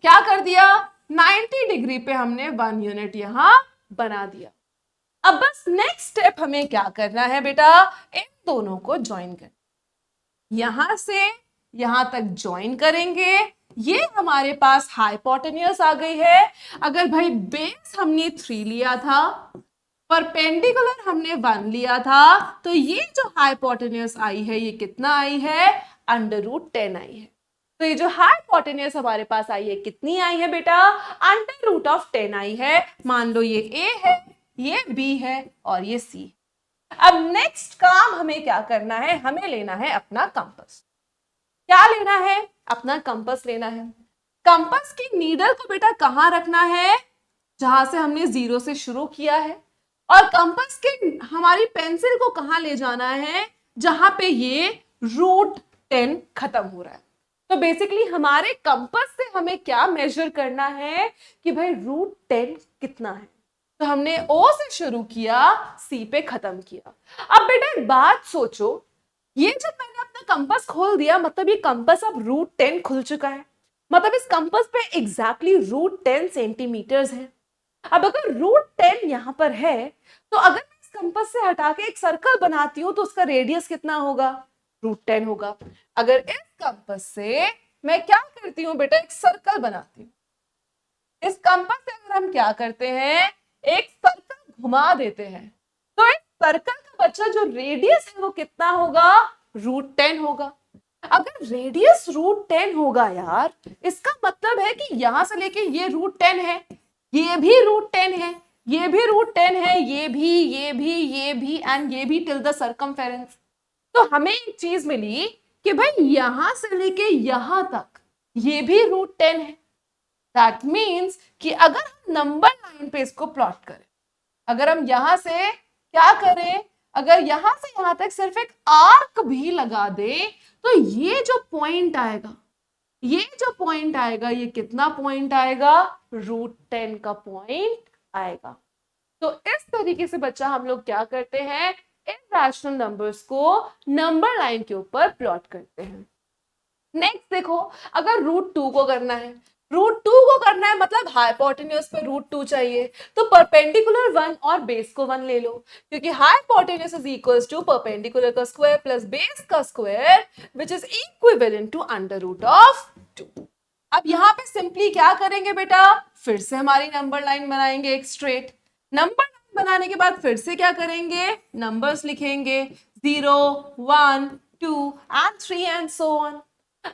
क्या कर दिया, 90 डिग्री पे हमने 1 यूनिट यहां बना दिया। अब बस नेक्स्ट स्टेप हमें क्या करना है बेटा, इन दोनों को ज्वाइन करना। यहां से यहां तक ज्वाइन करेंगे, ये हमारे पास हाइपोटेन्यूस आ गई है। अगर भाई बेस हमने 3 लिया था, परपेंडिकुलर हमने 1 लिया था, तो ये जो हाइपोटेन्यूस आई है ये कितना आई है, √10 आई है। तो ये जो हाइपोटेन्यूस हमारे पास आई है कितनी आई है बेटा, √10 आई है। मान लो ये ए है, ये बी है और ये सी। अब नेक्स्ट काम हमें क्या करना है, हमें लेना है अपना कंपास। क्या लेना है, अपना कंपास लेना है। कंपास की नीडल को बेटा कहां रखना है, जहां से हमने 0 से शुरू किया है, और कंपास के हमारी पेंसिल को कहां ले जाना है, जहां पे ये √10 खत्म हो रहा है। तो बेसिकली हमारे कंपास से हमें क्या मेजर करना है कि भाई √10 कितना है। तो हमने O से शुरू किया, C पे खत्म किया। अब बेटा एक बात सोचो, ये जब मैंने अपना कंपास खोल दिया, मतलब ये कंपास अब √10 खुल चुका है, मतलब इस कंपास पे एग्जैक्टली √10 सेंटीमीटर्स है। अब अगर √10 यहां पर है, तो अगर मैं इस कंपास से हटा के एक सर्कल बनाती हूं तो उसका रेडियस कितना होगा, √10 होगा। अगर इस कंपास से मैं क्या करती हूं बेटा, एक सर्कल बनाती हूं। इस कंपास से अगर हम क्या करते हैं, एक सर्कल घुमा देते हैं, तो इस सर्कल का बच्चा जो रेडियस है वो कितना होगा, √10 होगा। अगर रेडियस √10 होगा यार, इसका मतलब है कि यहां से लेके ये √10 है, ये भी √10 है, ये भी √10 है, ये भी, ये भी, ये भी एंड ये भी टिल द सर्कमफेरेंस। तो हमें एक चीज मिली कि भाई यहां से लेके यहां तक ये भी √10 है। दैट मीन्स कि अगर हम नंबर लाइन पे इसको प्लॉट करें, अगर हम यहां से क्या करें, अगर यहां से यहां तक सिर्फ एक आर्क भी लगा दे, तो ये जो पॉइंट आएगा, ये जो पॉइंट आएगा, ये कितना पॉइंट आएगा, √10 का पॉइंट आएगा। तो इस तरीके से बच्चा हम लोग क्या करते हैं, इरैशनल नंबर्स को नंबर लाइन के ऊपर प्लॉट करते हैं। नेक्स्ट देखो, अगर √2 को करना है, √2 को करना है मतलब हाइपोटेन्यूस पे √2 चाहिए, तो परपेंडिकुलर 1 और बेस को 1 ले लो, क्योंकि hypotenuse is equals to perpendicular का स्क्वायर प्लस बेस का square which is equivalent to √2। अब यहां पे सिंपली क्या करेंगे बेटा, फिर से हमारी नंबर लाइन बनाएंगे, एक स्ट्रेट नंबर लाइन बनाने के बाद फिर से क्या करेंगे, नंबर्स लिखेंगे 0, 1, 2 एंड 3 एंड सो ऑन।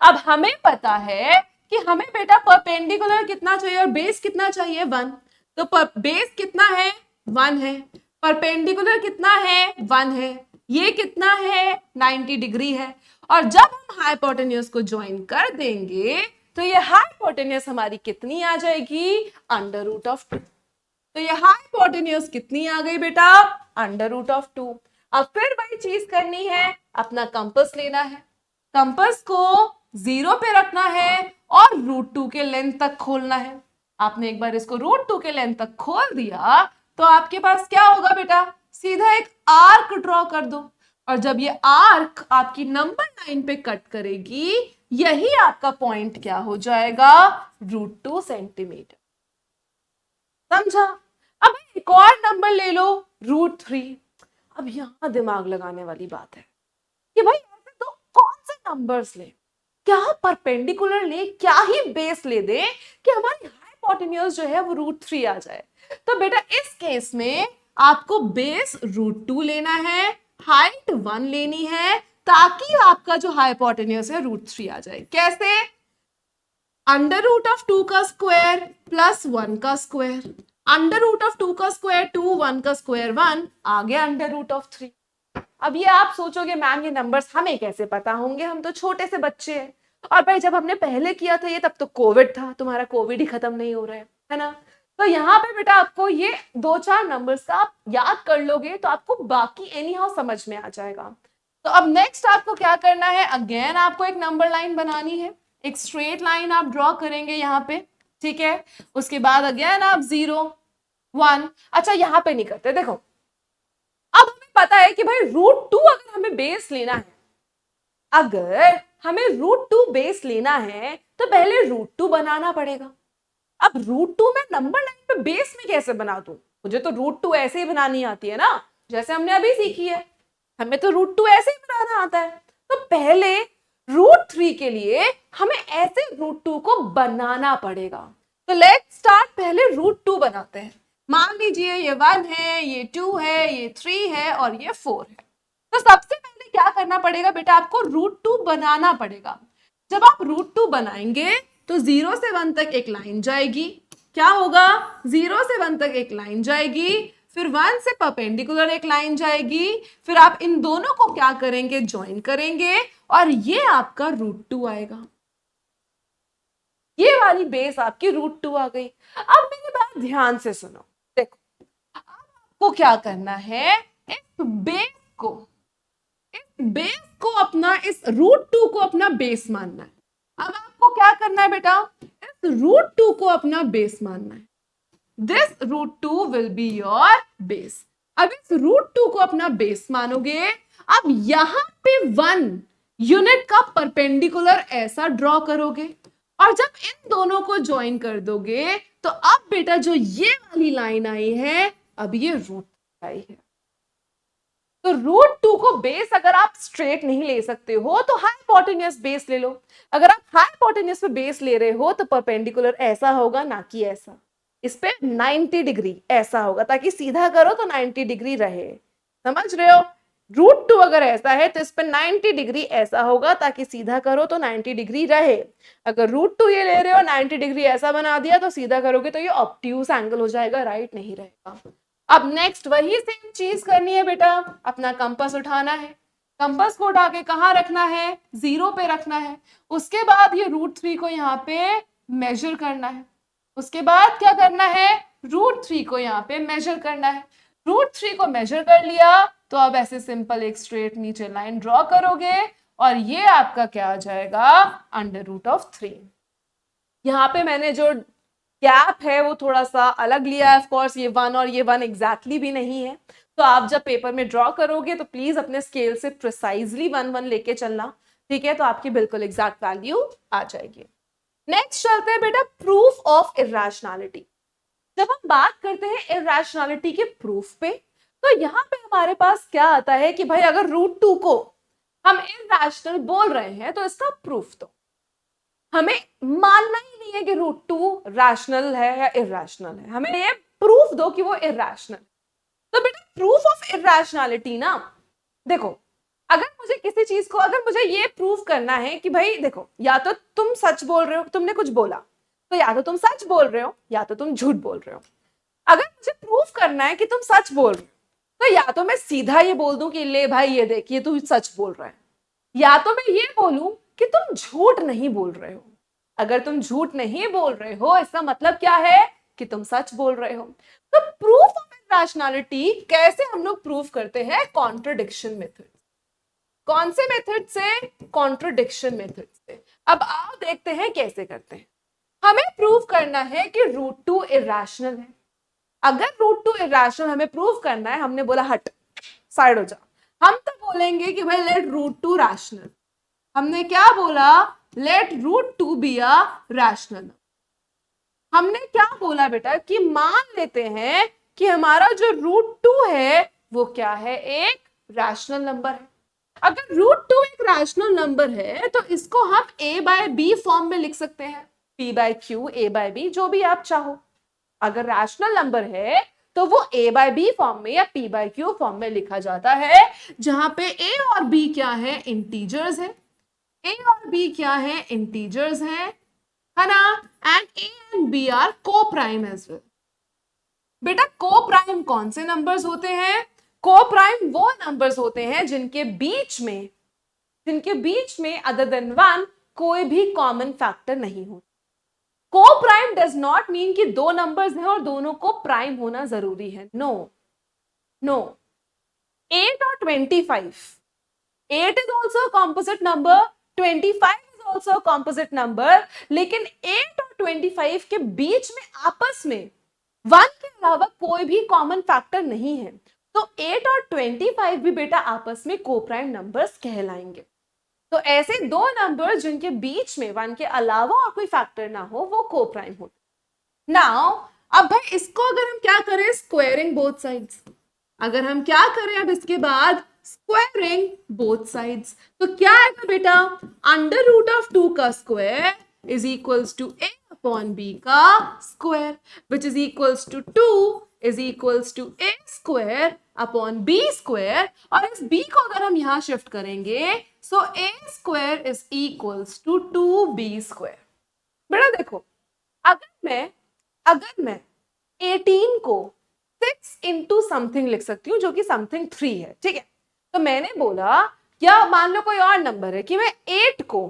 अब हमें पता है कि हमें बेटा परपेंडिकुलर कितना चाहिए और बेस कितना चाहिए, 1। तो बेस कितना है, 1 है, परपेंडिकुलर कितना है, 1 है, ये कितना है, 90 डिग्री है। और जब हम हाइपोटेन्यूस को ज्वाइन कर देंगे तो ये हाइपोटेन्यूस हमारी कितनी आ जाएगी, √2। तो ये हाइपोटेन्यूस कितनी आ गई बेटा, √2। अब फिर वही चीज करनी है, अपना कंपास लेना है, कंपास को 0 पे रखना है और √2 के लेंथ तक खोलना है। आपने एक बार इसको √2 के लेंथ तक खोल दिया तो आपके पास क्या होगा बेटा, सीधा एक आर्क ड्रॉ कर दो, और जब ये आर्क आपकी नंबर लाइन पे कट करेगी, यही आपका पॉइंट क्या हो जाएगा, √2 सेंटीमीटर। समझा। अब एक और नंबर ले लो, √3। अब यहां दिमाग लगाने वाली बात है कि भाई ऐसे तो कौन से नंबर्स ले, क्या परपेंडिकुलर ले, क्या ही बेस ले दे कि हमारी हाइपोटेन्यूस जो है वो √3 आ जाए। तो बेटा इस केस में आपको बेस √2 लेना है, हाइट 1 लेनी है, ताकि आपका जो हाइपोटेन्यूस है √3 आ जाए। कैसे, √2 का स्क्वायर प्लस 1 का स्क्वायर, √2 का स्क्वायर 2, 1 का स्क्वायर 1, आ गया √3। अब ये आप सोचोगे मैम ये नंबर्स हमें कैसे पता होंगे, हम तो छोटे से बच्चे हैं। और भाई जब हमने पहले किया था ये, तब तो कोविड था, तुम्हारा कोविड ही खत्म नहीं हो रहा है ना। तो यहाँ पे बेटा आपको ये 2-4 नंबर्स का आप याद कर लोगे तो आपको बाकी एनी हाउ समझ में आ जाएगा। तो अब नेक्स्ट आपको क्या करना है, अगेन आपको एक नंबर लाइन बनानी है, एक स्ट्रेट लाइन आप ड्रॉ करेंगे यहाँ पे, ठीक है। उसके बाद अगेन आप 0, 1, अच्छा यहाँ पे नहीं करते, देखो अब हमें पता है कि भाई √2 अगर हमें बेस लेना है, अगर हमें √2 बेस लेना है तो पहले √2 बनाना पड़ेगा। अब √2 में नंबर लाइन पे बेस में कैसे बना दूं, मुझे तो √2 ऐसे ही बनानी आती है ना, जैसे हमने अभी सीखी है, हमें तो √2 ऐसे ही बनाना आता है। तो पहले √3 के लिए हमें ऐसे √2 को बनाना पड़ेगा। तो लेट्स स्टार्ट, पहले √2 बनाते हैं। मान लीजिए ये 1 है, ये 2 है, ये 3 है और ये 4 है। तो सबसे पहले क्या करना पड़ेगा बेटा, आपको √2 बनाना पड़ेगा। जब आप √2 बनाएंगे तो 0 से 1 तक एक लाइन जाएगी। क्या होगा, 0 से 1 तक एक लाइन जाएगी, फिर 1 से परपेंडिकुलर एक लाइन जाएगी, फिर आप इन दोनों को क्या करेंगे, ज्वाइन करेंगे और ये आपका √2 आएगा। ये वाली बेस आपकी √2 आ गई। अब मेरी बात ध्यान से सुनो, देखो अब आपको क्या करना है, इस बेस को अपना, इस √2 को अपना बेस मानना है। अब आपको क्या करना है बेटा, इस √2 को अपना बेस मानना है। This √2 will be your base. अब इस √2 को अपना बेस मानोगे। अब यहां पे 1 यूनिट का परपेंडिकुलर ऐसा ड्रॉ करोगे और जब इन दोनों को ज्वाइन कर दोगे तो अब बेटा जो ये वाली लाइन आई है, अब ये √2 आई है। तो √2 को बेस अगर आप स्ट्रेट नहीं ले सकते हो तो हाइपोटेन्यूस बेस ले लो। अगर आप हाइपोटेन्यूस पे बेस ले रहे हो तो परपेंडिकुलर ऐसा होगा, ना कि ऐसा। इस पे 90 डिग्री ऐसा होगा, ताकि सीधा करो तो 90 डिग्री रहे। समझ रहे हो, √2 अगर ऐसा है तो इस पे 90 डिग्री ऐसा होगा, ताकि सीधा करो तो 90 डिग्री रहे। अगर √2 ये ले रहे हो, 90 डिग्री ऐसा बना दिया, तो सीधा करोगे तो ये ऑब्ट्यूज एंगल हो जाएगा, राइट नहीं रहेगा। अब नेक्स्ट वही सेम चीज करनी है बेटा, अपना कंपास उठाना है। कंपास को उठा के कहाँ रखना है, 0 पे रखना है। उसके बाद ये √3 को यहाँ पे मेजर करना है। उसके बाद क्या करना है, √3 को यहाँ पे मेजर करना है। √3 को मेजर कर लिया तो अब ऐसे सिंपल एक स्ट्रेट नीचे लाइन ड्रॉ करोगे और ये आपका क्या आ जाएगा, √3। यहाँ पे मैंने जो गैप है वो थोड़ा सा अलग लिया है, ऑफ कोर्स ये 1 और ये 1 एग्जैक्टली भी नहीं है। तो आप जब पेपर में ड्रॉ करोगे तो प्लीज अपने स्केल से प्रिसाइजली 1 लेके चलना, ठीक है, तो आपकी बिल्कुल एग्जैक्ट वैल्यू आ जाएगी। नेक्स्ट चलते हैं बेटा प्रूफ ऑफ इर्रेशनैलिटी। जब हम बात करते हैं इर्रेशनैलिटी के प्रूफ पे, तो यहाँ पे हमारे पास क्या आता है कि भाई अगर √2 को हम इर्रेशनल बोल रहे हैं तो इसका प्रूफ दो। हमें मानना ही नहीं है कि √2 रैशनल है या इर्रेशनल है, हमें ये प्रूफ दो कि वो इर्रेशनल। तो बेटा प्रूफ ऑफ इर्रेशनैलिटी ना, देखो अगर मुझे किसी चीज को, अगर मुझे ये प्रूफ करना है कि भाई देखो, या तो तुम सच बोल रहे हो, तुमने कुछ बोला तो या तो तुम सच बोल रहे हो या तो तुम झूठ बोल रहे हो। अगर मुझे प्रूफ करना है कि तुम सच बोल रहे हो तो या तो मैं सीधा ये बोल दूं कि ले भाई ये देखिए तू सच बोल रहा है, या तो मैं ये बोलूं कि तुम झूठ नहीं बोल रहे हो। अगर तुम झूठ नहीं बोल रहे हो इसका मतलब क्या है कि तुम सच बोल रहे हो। तो प्रूफ ऑफ इर्रेशनैलिटी कैसे हम लोग प्रूफ करते हैं, कॉन्ट्रडिक्शन मेथड। कौन से मेथड से, कॉन्ट्रडिक्शन मेथड से। अब आओ देखते हैं कैसे करते हैं। हमें प्रूफ करना है कि √2 इर्रेशनल है। अगर √2 इर्रेशनल हमें प्रूफ करना है, हमने बोला हट साइड हो जा, हम तो बोलेंगे कि भाई लेट √2 रैशनल। हमने क्या बोला, लेट √2 बी अ रैशनल। हमने क्या बोला बेटा कि मान लेते हैं कि हमारा जो √2 है वो क्या है, एक रैशनल नंबर है। अगर √2 एक रैशनल नंबर है तो इसको हम a/b फॉर्म में लिख सकते हैं, p/q a/b जो भी आप चाहो। अगर रैशनल नंबर है तो वो a/b फॉर्म में या p/q फॉर्म में लिखा जाता है, जहां पे a और b क्या है, इंटीजर्स है। a और b क्या है, इंटीजर्स है ना, and a and b are coprime as well. बेटा को प्राइम कौन से नंबर्स होते हैं, को प्राइम वो नंबर्स होते हैं जिनके बीच में अदर देन 1 कोई भी कॉमन फैक्टर नहीं हो। को प्राइम डज नॉट मीन कि दो नंबर्स हैं और दोनों को प्राइम होना जरूरी है, नो 8 और 25, 8 is also a composite number, 25 is also a composite number, लेकिन 8 और 25 के बीच में आपस में 1 के अलावा कोई भी कॉमन फैक्टर नहीं है, तो 8 और 25 भी बेटा आपस में को प्राइम नंबर्स कहलाएंगे। तो ऐसे दो नंबर जिनके बीच में 1 के अलावा और कोई फैक्टर ना हो वो को प्राइम होते। नाउ अब भाई इसको अगर हम क्या करें, स्क्वायरिंग बोथ साइड्स। अगर हम क्या करें अब इसके बाद स्क्वायरिंग बोथ साइड्स। तो क्या आएगा बेटा, अंडर रूट ऑफ 2 का square is equals to a upon b का square, which is equals to 2 is equals to a square upon b square. और इस b को अगर हम यहां शिफ्ट करेंगे so a square is equals to 2b square. बेटा देखो, अगर मैं 18 को 6 इंटू समथिंग लिख सकती हूँ जो कि समथिंग 3 है, ठीक है। तो मैंने बोला क्या, मान लो कोई और नंबर है, कि मैं 8 को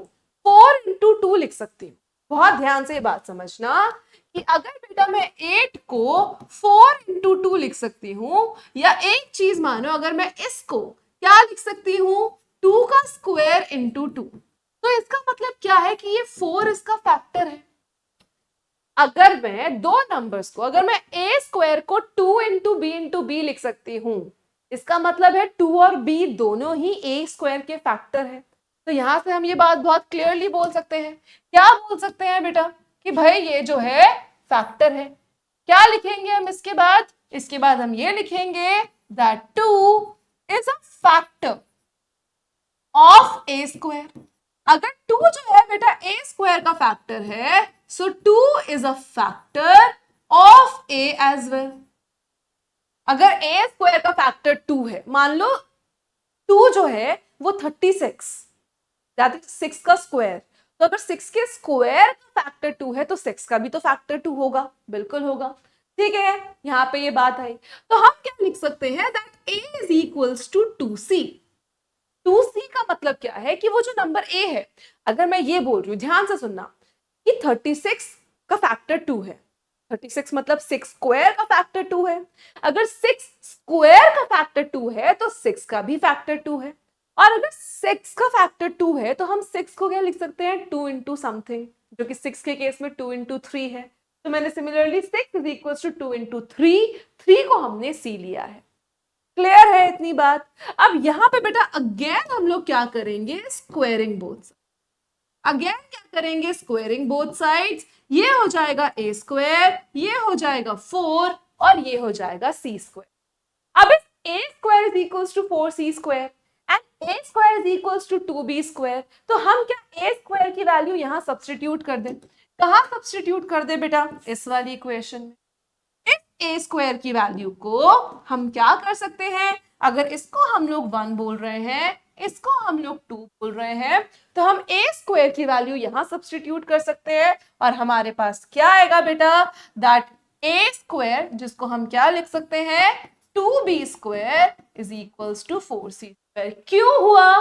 4 इंटू 2 लिख सकती हूँ। बहुत ध्यान से ये बात समझना कि अगर बेटा मैं 8 को 4 इंटू 2 लिख सकती हूँ, या एक चीज मानो अगर मैं इसको क्या लिख सकती हूँ, 2 का स्क्वायर इंटू 2, तो इसका मतलब क्या है कि ये 4 इसका फैक्टर है। अगर मैं दो नंबर्स को, अगर मैं a स्क्वायर को 2 इंटू बी लिख सकती हूं, इसका मतलब है 2 और b दोनों ही a स्क्वायर के फैक्टर है। तो यहां से हम ये बात बहुत क्लियरली बोल सकते हैं। क्या बोल सकते हैं बेटा, कि भाई ये जो है फैक्टर है। क्या लिखेंगे हम इसके बाद, इसके बाद हम ये लिखेंगे that 2 is a factor of a square. अगर 2 जो है बेटा a स्क्वायर का फैक्टर है, so 2 is a factor of a as well. अगर a स्क्वायर का फैक्टर 2 है, मान लो 2 जो है वो 36, दैट इज 6 का स्क्वायर। तो अगर 6 के स्क्वायर का फैक्टर 2 है तो 6 का भी तो फैक्टर 2 होगा, बिल्कुल होगा। ठीक है, यहां पे ये बात आई। तो हम क्या लिख सकते हैं, that a is equals to 2c। 2c का मतलब क्या है कि वो जो नंबर a है, अगर मैं ये बोल रही हूं, ध्यान से सुनना, कि 36 का फैक्टर 2 है। 36 मतलब 6 स्क्वायर का फैक्टर 2 है। अगर 6 स्क्वायर का फैक्टर 2 है तो 6 का भी फैक्टर 2 है। और अगर 6 का फैक्टर 2 है तो हम 6 को क्या लिख सकते हैं, 2 इंटू समथिंग, जो कि 6 के केस में 2 इंटू 3 है। तो मैंने similarly 6 is equal to 2 into 3 को हमने c लिया है। क्लियर है इतनी बात। अब यहां पे बेटा अगेन हम लोग क्या करेंगे, स्क्वायरिंग बोथ। अगेन क्या करेंगे, स्क्वायरिंग बोथ साइड्स। ये हो जाएगा a स्क्वायर, ये हो जाएगा 4 और ये हो जाएगा c स्क्वायर। अब इस a square is equals to 4c square and a square is equals to 2b square. तो हम क्या a स्क्वायर की वैल्यू यहां सब्स्टिट्यूट कर दें। कहां सब्स्टिट्यूट कर दे बेटा, इस वाली इक्वेशन में। a स्क्वायर की वैल्यू को हम क्या कर सकते हैं, अगर इसको हम लोग 1 बोल रहे हैं, इसको हम लोग 2 बोल रहे हैं, तो हम a स्क्वायर की वैल्यू यहां सब्स्टिट्यूट कर सकते हैं और हमारे पास क्या आएगा बेटा, दैट a स्क्वायर, जिसको हम क्या लिख सकते हैं, 2b square is equals to 4c square. क्यों हुआ,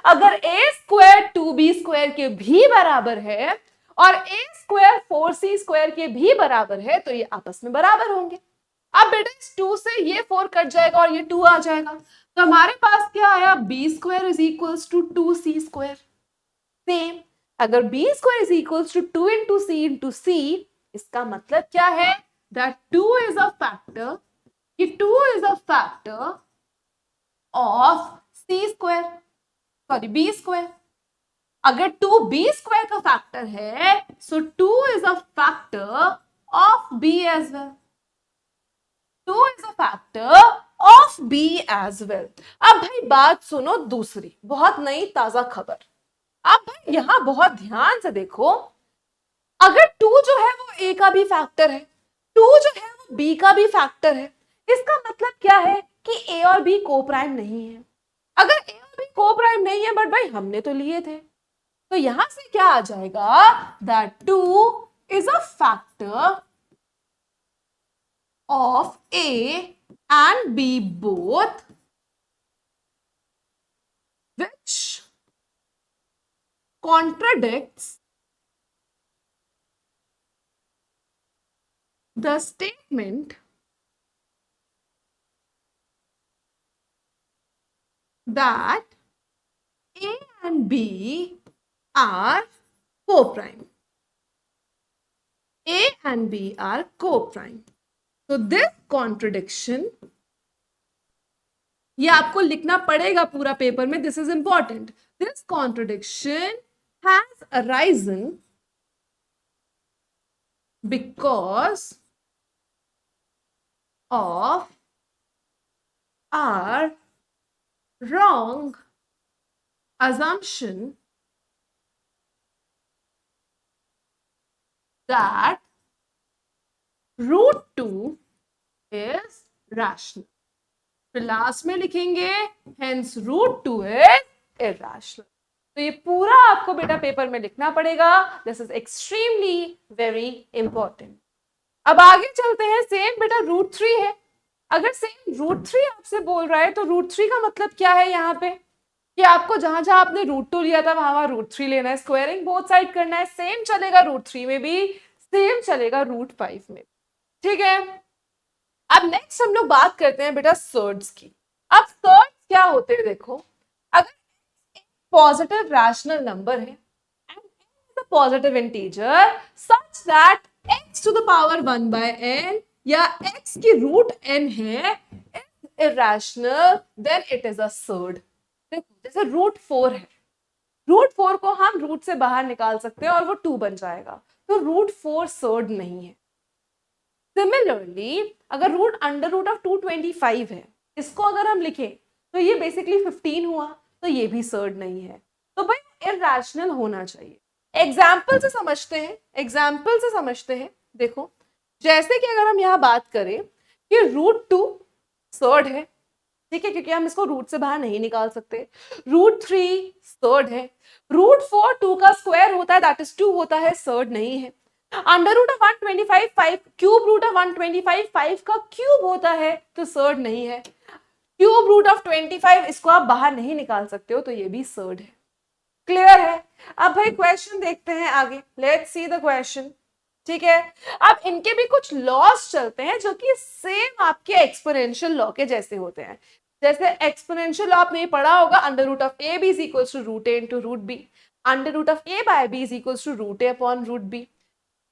अगर a स्क्वायर 2b स्क्वायर के भी बराबर है और a स्क्वायर 4c स्क्वायर के भी बराबर है, तो ये आपस में बराबर होंगे। अब बेटा इस 2 से ये 4 कट जाएगा और ये 2 आ जाएगा, तो हमारे पास क्या आया, b square is equals to 2c square. Same, अगर b square is equals to 2 into c, इसका मतलब क्या है, दैट 2 इज अ फैक्टर, कि 2 is a factor of c square, sorry b square. अगर 2b स्क्वायर का फैक्टर है, so 2 is a factor of b as well. 2 is a factor of b as well. अब भाई बात सुनो दूसरी, बहुत नई ताजा खबर। अब भाई यहां बहुत ध्यान से देखो, अगर 2 जो है वो a का भी फैक्टर है, 2 जो है वो b का भी फैक्टर है, इसका मतलब क्या है कि a और b को प्राइम नहीं है। अगर a और b को प्राइम नहीं है, बट भाई हमने तो लिए थे, तो यहां से क्या आ जाएगा, that 2 is a factor of A and B both, which contradicts the statement that A and B are co-prime. A and B are co-prime. So this contradiction, ये आपको लिखना पड़ेगा पूरा पेपर में, this is important. This contradiction has arisen because of our wrong assumption that √2 is rational. फिर last में लिखेंगे hence √2 is irrational. तो ये पूरा आपको बेटा पेपर में लिखना पड़ेगा. This is extremely very important. अब आगे चलते हैं. सेम बेटा √3 है. अगर सेम √3 आपसे बोल रहा है तो √3 का मतलब क्या है यहाँ पे कि आपको जहां जहां आपने √2 लिया था वहां √3 लेना है. स्क्वायरिंग बोथ साइड करना है. सेम चलेगा √3 में भी, सेम चलेगा √5 में. ठीक है. अब नेक्स्ट हम लोग बात करते हैं बेटा सर्ड्स की. अब सर्ड्स क्या होते हैं देखो. अगर पॉजिटिव रैशनल नंबर है and positive integer such that x to the power 1/n या x की रूट n है is irrational, then it is a surd. देखो जैसे √4 है, √4 को हम रूट से बाहर निकाल सकते हैं और वो 2 बन जाएगा, तो √4 सर्ड नहीं है. सिमिलरली अगर √225 है, इसको अगर हम लिखें तो ये बेसिकली 15 हुआ, तो ये भी सर्ड नहीं है. तो भाई इरैशनल होना चाहिए. एग्जाम्पल से समझते हैं. देखो जैसे कि अगर हम यहाँ बात करें कि √2 सर्ड है, ठीक है, क्योंकि हम इसको रूट से बाहर नहीं निकाल सकते. √3 सर्ड है. √4 2 का स्क्वायर होता है, दैट इज 2 होता है, सर्ड नहीं है. √125 5 क्यूब रूट ऑफ 125 5 का क्यूब होता है, तो सर्ड नहीं है. क्यूब रूट ऑफ 25 इसको आप बाहर नहीं निकाल सकते हो, तो ये भी सर्ड है. क्लियर है. अब भाई क्वेश्चन देखते हैं आगे. Let's see the question. ठीक है. अब इनके भी कुछ लॉज चलते हैं जो कि सेम आपके एक्सपोनेंशियल लॉ के जैसे होते हैं. जैसे एक्सपोनेंशियल लॉ आपने पढ़ा होगा, √(ab) is equals to √a into √b, √(a/b is equals to √a upon √b,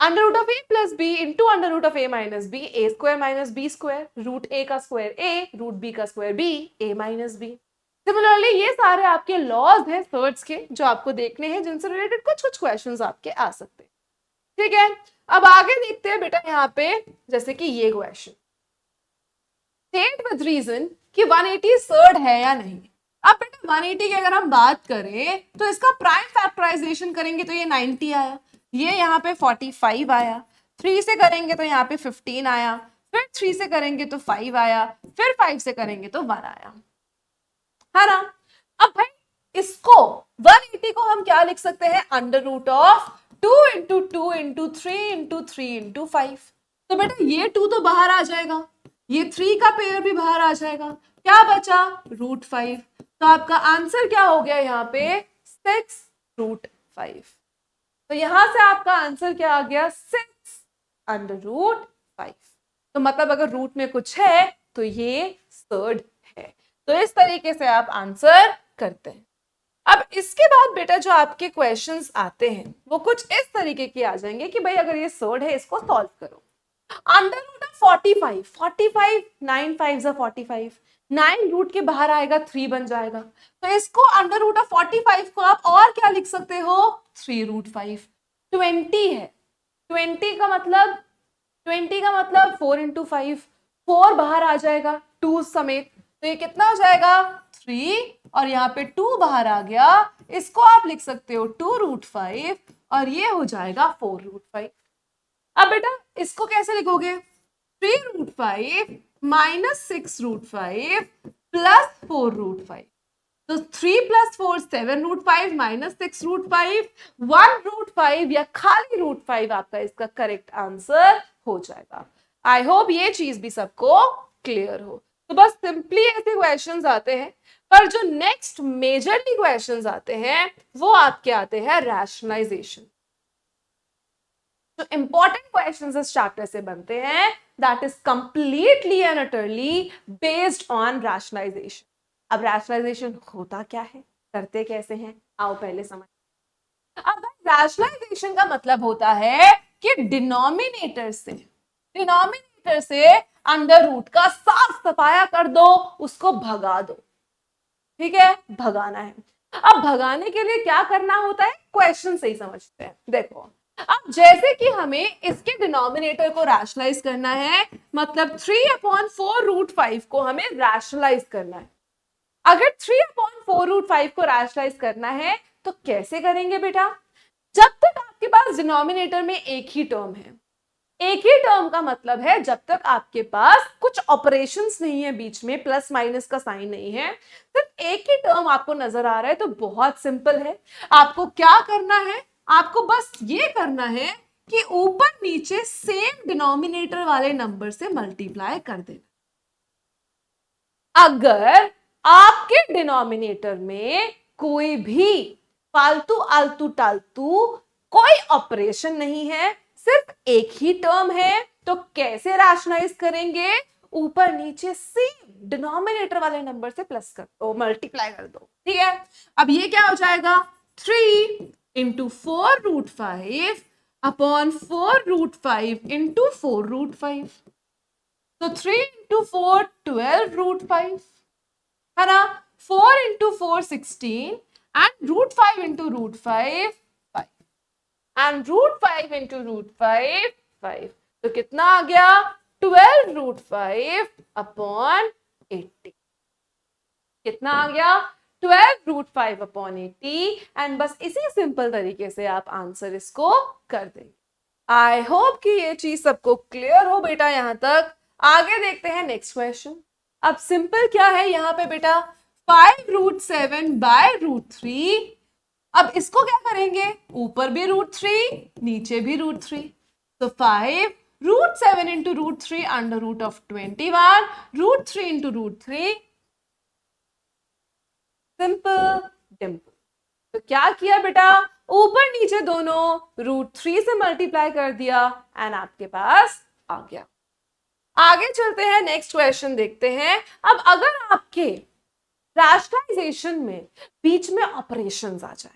√(a plus b into √(a minus b, a square minus b square, √a का स्क्वायर a, √b का square b, a minus b. Similarly ये सारे आपके laws हैं surds के जो आपको देखने हैं, जिनसे रिलेटेड कुछ कुछ क्वेश्चंस आपके आ सकते हैं. ठीक है. अब आगे देखते हैं बेटा यहाँ पे, जैसे कि ये क्वेश्चन, स्टेट विद रीजन कि 180 सर्ड है या नहीं. अब बेटा 180 की अगर हम बात करें तो इसका प्राइम फैक्टराइजेशन करेंगे तो ये 90 आया, ये यहाँ पे 45 आया, 3 से करेंगे तो यहाँ पे 15 आया, फिर 3 से करेंगे तो 5 आया, फिर 5 से करेंगे तो 1 आया, है ना. अब भाई इसको 180 को हम क्या लिख सकते हैं, √2 into 2 into 3 into 3 into 5. तो बेटा ये 2 तो बाहर आ जाएगा, ये 3 का पेयर भी बाहर आ जाएगा, क्या बचा √5. तो आपका आंसर क्या हो गया यहाँ पे 6√5. तो यहां से आपका आंसर क्या आ गया 6√5. तो मतलब अगर रूट में कुछ है तो ये सर्ड है. तो इस तरीके से आप आंसर करते हैं. अब इसके बाद बेटा जो आपके क्वेश्चंस आते हैं वो कुछ इस तरीके के आ जाएंगे कि भाई अगर ये सर्ड है इसको सॉल्व करो. √45 9 5 45, 9 रूट के बाहर आएगा 3 बन जाएगा, तो इसको √45 को आप और क्या लिख सकते हो 3√5. 20 है, 20 का मतलब 4 into 5, 4 बाहर आ जाएगा 2 समेत, तो ये कितना हो जाएगा 3 और यहाँ पे 2 बाहर आ गया, इसको आप लिख सकते हो 2√5 और ये हो जाएगा 4√5. अब बेटा इसको कैसे लिखोगे 3√5 minus 6√5 plus 4√5. तो 3 plus 4 7√5 minus 6√5 1√5 या खाली √5 आपका इसका करेक्ट आंसर हो जाएगा. आई होप ये चीज भी सबको क्लियर हो. तो बस सिंपली ऐसे क्वेश्चंस आते हैं, पर जो नेक्स्ट मेजरली क्वेश्चंस आते हैं वो आपके आते हैं रैशनलाइजेशन. जो इंपॉर्टेंट क्वेश्चंस इस चैप्टर से बनते हैं that is completely and utterly based on rationalization. अब रैशनलाइजेशन होता क्या है, करते कैसे हैं, आओ पहले समझ. अब रैशनलाइजेशन का मतलब होता है कि डिनोमिनेटर से अंडर रूट का साफ सफाया कर दो, उसको भगा दो. ठीक है, भगाना है. अब भगाने के लिए क्या करना होता है, क्वेश्चन से ही समझते हैं. देखो अब जैसे कि हमें इसके डिनोमिनेटर को रैशनलाइज करना है, मतलब 3/4 √5 को हमें रैशनलाइज करना है. अगर 3/4√5 को रैशनलाइज करना है तो कैसे करेंगे बेटा? जब तक आपके पास डिनोमिनेटर में एक ही टर्म है, एक ही टर्म का मतलब है जब तक आपके पास कुछ ऑपरेशंस नहीं है, बीच में प्लस माइनस का साइन नहीं है, सिर्फ एक ही टर्म आपको नजर आ रहा है, तो बहुत सिंपल है। आपको क्या करना है? आपको बस ये करना है कि ऊपर नीचे सेम डिनोमिनेटर वाले नंबर से मल्टीप्लाई कर देना। अगर आपके डिनोमिनेटर में कोई भी फालतू आलतू टालतू कोई ऑपरेशन नहीं है, सिर्फ एक ही टर्म है, तो कैसे रैशनलाइज करेंगे? ऊपर नीचे सेम डिनोमिनेटर वाले नंबर से प्लस कर दो, मल्टीप्लाई कर दो। ठीक है, अब ये क्या हो जाएगा? 3 इंटू 4√5 अपॉन 4√5 इंटू 4√5। तो 3 इंटू 4 12√5 है ना, 4 into 4 16 and √5 into √5 5 and √5 into √5 5। तो कितना आ गया? 12√5 अपॉन 80। कितना आ गया? 12√5 अपॉन 80। एंड बस इसी सिंपल तरीके से आप आंसर इसको कर देंगे। आई होप कि ये चीज सबको क्लियर हो बेटा यहां तक। आगे देखते हैं नेक्स्ट क्वेश्चन। अब सिंपल क्या है यहाँ पे बेटा? 5√7/√3। अब इसको क्या करेंगे? ऊपर भी √3 नीचे भी √3, तो 5√7 into √3 under root of 21 √3 into √3 simple dimple. तो क्या किया बेटा? ऊपर नीचे दोनों √3 से मल्टीप्लाई कर दिया एंड आपके पास आ गया। आगे चलते हैं, नेक्स्ट क्वेश्चन देखते हैं। अब अगर आपके रैशनलाइजेशन में बीच में ऑपरेशंस आ जाए,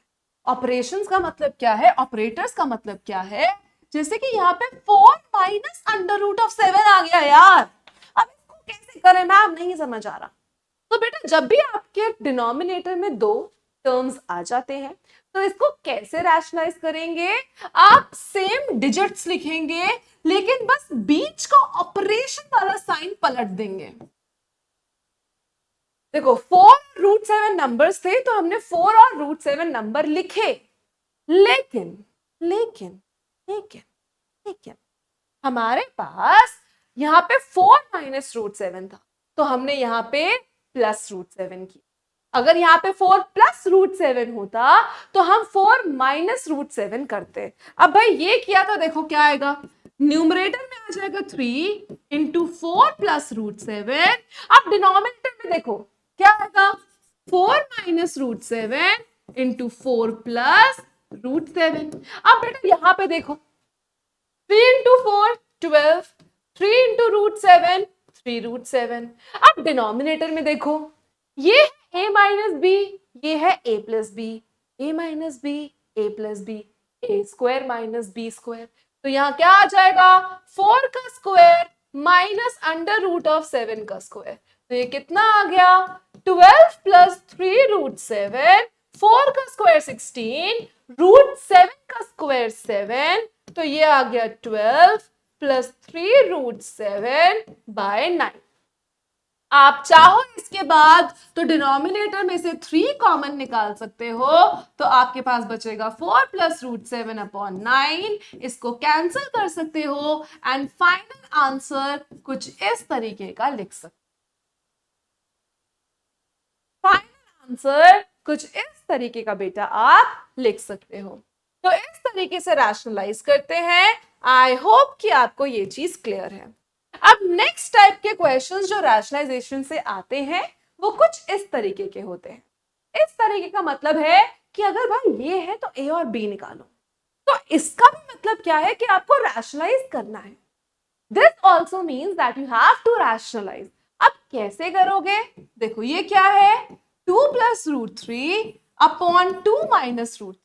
ऑपरेशंस का मतलब क्या है? ऑपरेटर्स का मतलब क्या है? जैसे कि यहाँ पे 4 माइनस अंडर रूट ऑफ 7 आ गया यार, अब इसको कैसे करें मैम? नहीं समझ आ रहा। तो बेटा जब भी आपके डिनोमिनेटर में दो टर्म्स आ जाते हैं तो इसको कैसे रैशनलाइज करेंगे? आप सेम डिजिट्स लिखेंगे लेकिन बस बीच का ऑपरेशन वाला साइन पलट देंगे। देखो 4√7 नंबर्स थे तो हमने 4 और √7 नंबर लिखे, लेकिन लेकिन लेकिन लेकिन हमारे पास यहां पे 4 माइनस √7 था, तो हमने यहां पे प्लस √7 की। अगर यहाँ पे 4 प्लस √7 होता तो हम 4 माइनस √7 करते। अब भाई ये किया तो देखो क्या आएगा? न्यूमरेटर में आ जाएगा 3 इंटू 4 प्लस √7। अब डिनोमिनेटर में देखो क्या आएगा? 4 माइनस √7 इंटू 4 प्लस √7। अब बेटा यहां पे देखो 3 इंटू 4 12, 3 इंटू √7 3√7। अब डिनोमिनेटर में देखो ये है a माइनस बी, ये है a plus B, a minus B, a plus B, a square minus B square. तो यहाँ क्या आ जाएगा? 4 का square minus under root of 7 का स्क्वायर। तो ये कितना आ गया? 12 प्लस 3√7, 4 का स्क्वायर 16, √7 का स्क्वायर 7, तो ये आ गया 12 प्लस 3√7/9। आप चाहो इसके बाद तो डिनोमिनेटर में से 3 कॉमन निकाल सकते हो, तो आपके पास बचेगा 4 प्लस √7/9। इसको कैंसिल कर सकते हो एंड फाइनल आंसर कुछ इस तरीके का लिख सकते। फाइनल आंसर कुछ इस तरीके का बेटा आप लिख सकते हो। तो इस तरीके से रैशनलाइज करते हैं। आई होप कि आपको ये चीज क्लियर है। अब नेक्स्ट टाइप के क्वेश्चंस जो रैशनलाइजेशन से आते हैं वो कुछ इस तरीके के होते हैं। इस तरीके का मतलब है कि अगर भाई ये है तो ए और बी निकालो, तो इसका भी मतलब क्या है कि आपको रैशनलाइज करना है। This also means that you have to rationalize. अब कैसे करोगे? देखो ये क्या है? 2 प्लस √3 अपॉन 2 माइनस √3।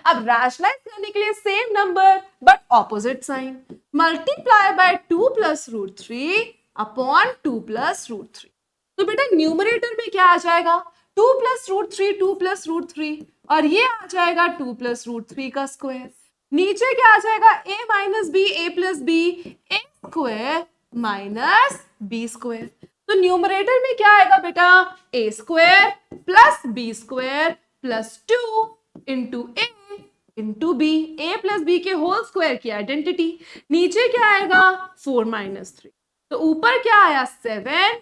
अब रैशनलाइज करने के लिए same number but opposite sign, multiply by 2 plus √3 upon 2 plus √3। तो बेटा न्यूमरेटर में क्या आ जाएगा? 2 प्लस √3 2 प्लस √3, और ये आ जाएगा 2 प्लस √3 का स्क्वायर। नीचे क्या आ जाएगा? a minus B, a plus B, a square minus B square. तो न्यूमरेटर में क्या आएगा बेटा, A square plus B square plus 2 into A into B, A plus B के होल स्क्वायर की आइडेंटिटी। नीचे क्या आएगा 4 माइनस 3, तो ऊपर क्या आया 7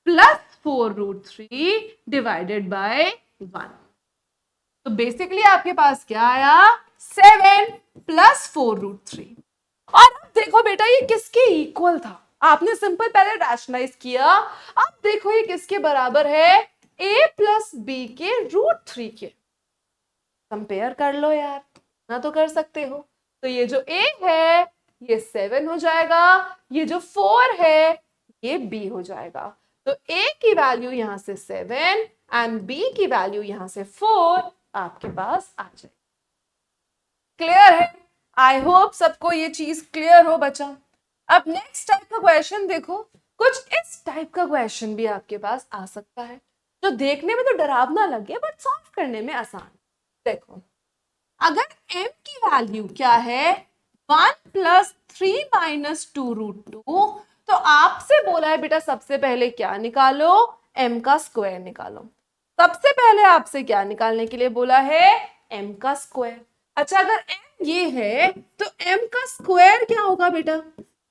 प्लस 4√3 डिवाइडेड बाय 1। तो बेसिकली आपके पास क्या आया 7 प्लस 4√3। और अब देखो बेटा ये किसके इक्वल था, आपने सिंपल पहले रैशनलाइज किया, अब देखो ये किसके बराबर है, a प्लस बी के √3 के। कंपेयर कर लो यार, ना तो कर सकते हो। तो ये जो a है ये 7 हो जाएगा, ये जो 4 है ये b हो जाएगा। तो a की वैल्यू यहां से 7 एंड b की वैल्यू यहां से 4 आपके पास आ जाएगी। क्लियर है? आई होप सबको ये चीज क्लियर हो बच्चा। अब नेक्स्ट टाइप का क्वेश्चन देखो, कुछ इस टाइप का क्वेश्चन भी आपके पास आ सकता है जो देखने में तो डरावना लगे बट सॉल्व करने में आसान। देखो अगर m की वैल्यू क्या है 1 प्लस 3 माइनस 2√2, तो आपसे बोला है बेटा सबसे पहले क्या निकालो, m का स्क्वायर निकालो। सबसे पहले आपसे क्या निकालने के लिए बोला है, m का स्क्वायर। अच्छा अगर m ये है तो m का स्क्वायर क्या होगा बेटा,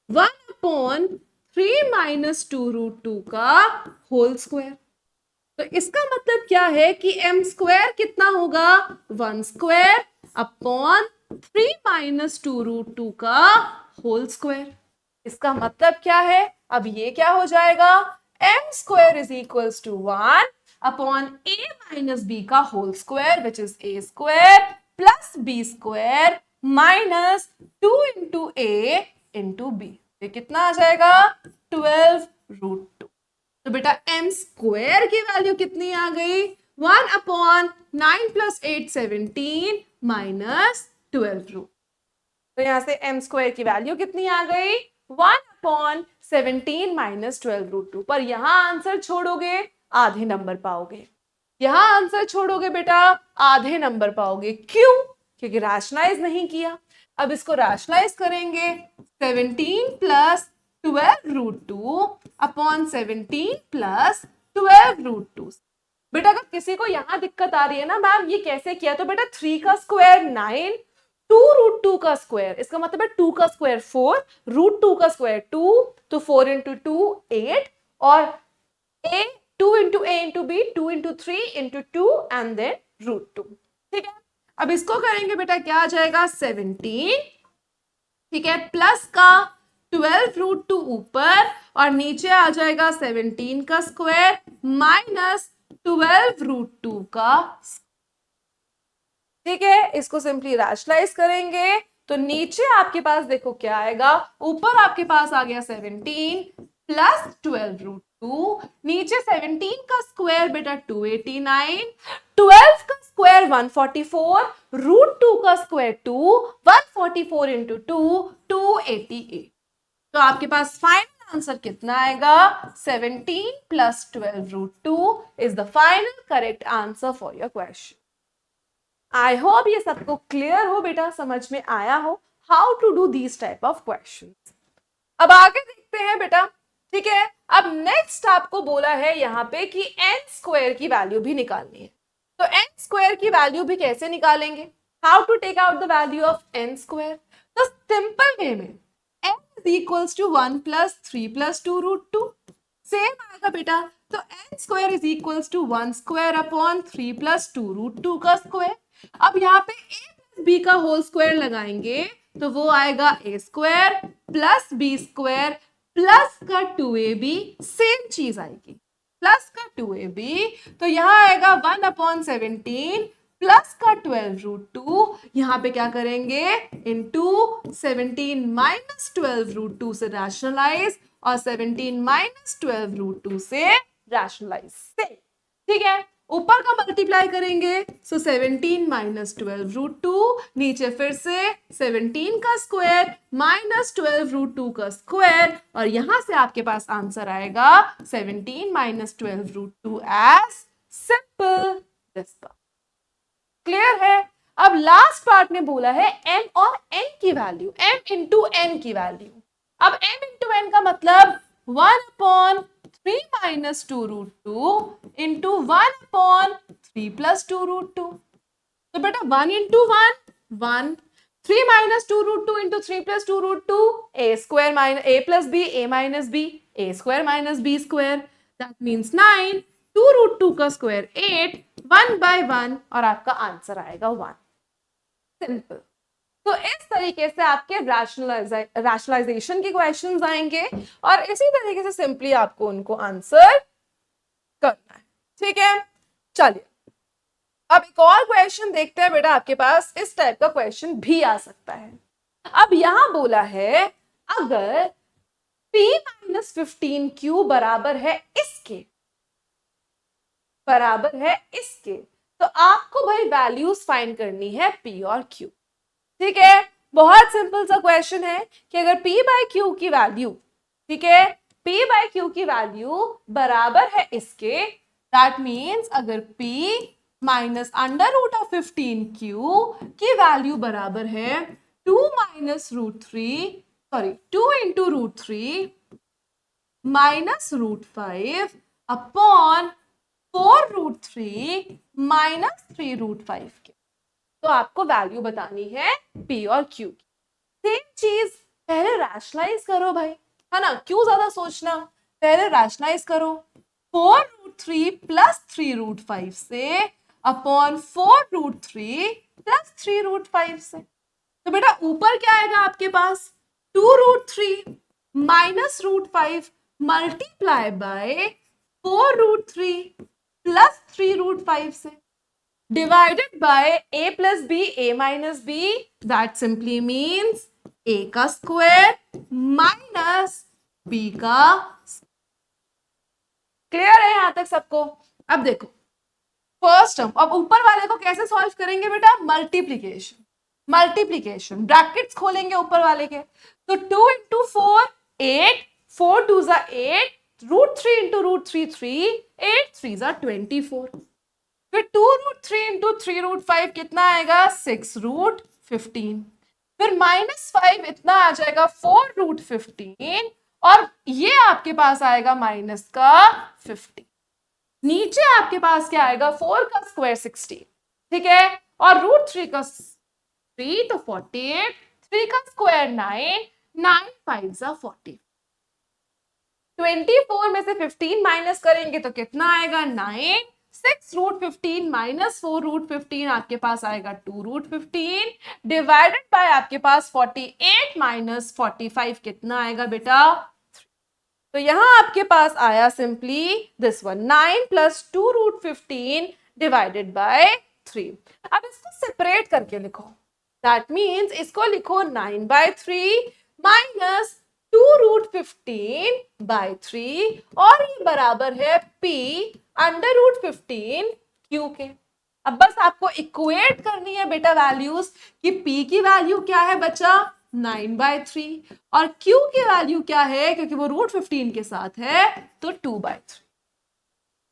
1/3 माइनस 2√2 का होल स्क्वायर। तो इसका मतलब क्या है कि m स्क्वायर कितना होगा 1 स्क्वायर अपॉन 3 माइनस 2√2 का होल स्क्वायर। इसका मतलब क्या है, अब ये क्या हो जाएगा, m square is equals to 1 upon a minus b का whole square which is a square plus b square minus 2 into a into b। ये कितना आ जाएगा 12√2। तो बेटा m स्क्वायर की वैल्यू कितनी आ गई, 1 अपॉन 9 प्लस 8 17 माइनस 12√2। तो यहां से m स्क्वायर की वैल्यू कितनी आ गई 1 अपॉन 17 माइनस 12√2। पर यहां आंसर छोड़ोगे आधे नंबर पाओगे, यहां आंसर छोड़ोगे बेटा आधे नंबर पाओगे। क्यों? क्योंकि रैशनलाइज नहीं किया। अब इसको रैशनलाइज करेंगे 17 प्लस 12√2 अपॉन 17 प्लस 12√2। बेटा अगर किसी को यहां दिक्कत आ रही है ना मैम ये कैसे किया, तो बेटा 3 का स्क्वायर 9, 2√2 का स्क्वायर, इसका मतलब है 2 का स्क्वायर 4, √2 का स्क्वायर 2, तो 4 इंटू 2 8, और a 2 into a into b 2 into 3 into 2 and then √2। ठीक है, अब इसको करेंगे बेटा क्या आ जाएगा 17, ठीक है, प्लस का 12√2 ऊपर और नीचे आ जाएगा 17 का स्क्वायर माइनस 12√2 का। ठीक है, इसको सिंपली रैशनलाइज करेंगे तो नीचे आपके पास देखो क्या आएगा, ऊपर आपके पास आ गया 17 प्लस 12√2, नीचे 17 का स्क्वायर बेटा 289, 12 का स्क्वायर 144, √2 का स्क्वायर 2, 144 इंटू 2 288। तो आपके पास फाइनल आंसर कितना आएगा 17 plus 12√2 is the final correct answer for your question. I hope ये सबको क्लियर हो बेटा, समझ में आया हो how to do these type of questions. अब आगे देखते हैं बेटा, ठीक है। अब नेक्स्ट आपको बोला है यहाँ पे कि n स्क्वायर की वैल्यू भी निकालनी है। तो n स्क्वायर की वैल्यू भी कैसे निकालेंगे, how to take out the value of n square. तो सिंपल वे में n is equals to 1 plus 3 plus 2√2 same आएगा बेटा। तो n square is equals to 1 square upon 3 plus 2√2 का स्क्वायर। अब यहाँ पे a प्लस b का होल स्क्वायर लगाएंगे तो वो आएगा a square plus b square plus का 2ab, सेम चीज आएगी प्लस का 2ab, तो यहाँ आएगा 1 अपॉन 17 प्लस का 12√2, यहाँ पे क्या करेंगे इनटू 17 माइनस 12√2 से रैशनलाइज और 17 माइनस 12√2 से रैशनलाइज से। ठीक है, ऊपर का मल्टीप्लाई करेंगे सो 17 माइनस 12√2, नीचे फिर से 17 का स्क्वायर माइनस 12√2 का स्क्वायर, और यहां से आपके पास आंसर आएगा 17 minus 12√2 as simple this. Clear है। अब लास्ट पार्ट में बोला है m और n की वैल्यू, m इंटू n की वैल्यू। अब m इंटू n का मतलब 1 upon 3 minus 2 root 2 into 1 upon 3 plus 2 root 2. तो बेटा 1 into 1 1, 3 minus 2 root 2 into 3 plus 2 root 2 a square minus a plus b, a minus b, a square minus b square, that means 9, 2 root 2 का square 8, 1 by 1 और आपका answer आएगा 1. Simple. तो इस तरीके से आपके रैशनलाइजेशन के क्वेश्चंस आएंगे और इसी तरीके से सिंपली आपको उनको आंसर करना है. ठीक है, चलिए अब एक और क्वेश्चन देखते हैं बेटा. आपके पास इस टाइप का क्वेश्चन भी आ सकता है. अब यहां बोला है अगर p माइनस 15q बराबर है इसके तो आपको भाई वैल्यूज फाइंड करनी है p और q. ठीक है, बहुत सिंपल सा क्वेश्चन है कि अगर p बाय q की वैल्यू, ठीक है, p बाय q की वैल्यू बराबर है इसके, दैट मीन्स अगर p minus under root of 15q की वैल्यू बराबर है 2 minus root 3, sorry 2 into root 3 minus root 5 upon 4 root 3 minus 3 root 5 के, तो आपको वैल्यू बतानी है p और q की. सेम चीज पहले रैशनलाइज करो भाई, है ना, क्यों ज्यादा सोचना, पहले रैशनलाइज करो. 4 रूट 3 प्लस 3 रूट 5 से अपॉन 4 रूट 3 प्लस 3 रूट 5 से. तो बेटा ऊपर क्या आएगा आपके पास 2 root 3 minus root 5 multiply by 4 root 3 plus 3 root 5 से divided by a plus B, a minus b, that simply means a का स्क्वायर माइनस b का. क्लियर है यहां तक सबको? अब देखो फर्स्ट टर्म, अब ऊपर वाले को कैसे सॉल्व करेंगे बेटा, मल्टीप्लीकेशन ब्रैकेट्स खोलेंगे ऊपर वाले के. तो 2 इंटू 4 8, 4 2 जा 8, रूट 3 इंटू रूट 3 3, 8 3 जा 24. फिर 2 रूट 3 इंटू 3 रूट 5 कितना आएगा 6 रूट 15. फिर माइनस 5 इतना आ जाएगा 4 रूट 15 और ये आपके पास आएगा माइनस का 50. नीचे आपके पास क्या आएगा 4 का स्क्वायर 60, ठीक है, और रूट 3 का 3 तो 48, 3 का स्क्वायर 9, 9 5 जा 40. 24 में से 15 माइनस करेंगे तो कितना आएगा 9, 6 रूट 15 माइनस 4 रूट 15 आपके पास आएगा 2 रूट 15 डिवाइडेड बाय आपके पास 48 माइनस 45 कितना आएगा बेटा. तो यहां आपके पास आया simply this one 9 plus 2 root 15 divided by 3. अब इसको सेपरेट करके लिखो, दैट मीन्स इसको लिखो 9 बाय 3 माइनस 2 रूट 15 बाय 3 और ये बराबर है p अंडर रूट 15 q के. अब बस आपको इक्वेट करनी है बेटा वैल्यूज कि p की वैल्यू क्या है बच्चा 9 बाय 3 और q की वैल्यू क्या है, क्योंकि वो रूट 15 के साथ है तो 2 बाय 3.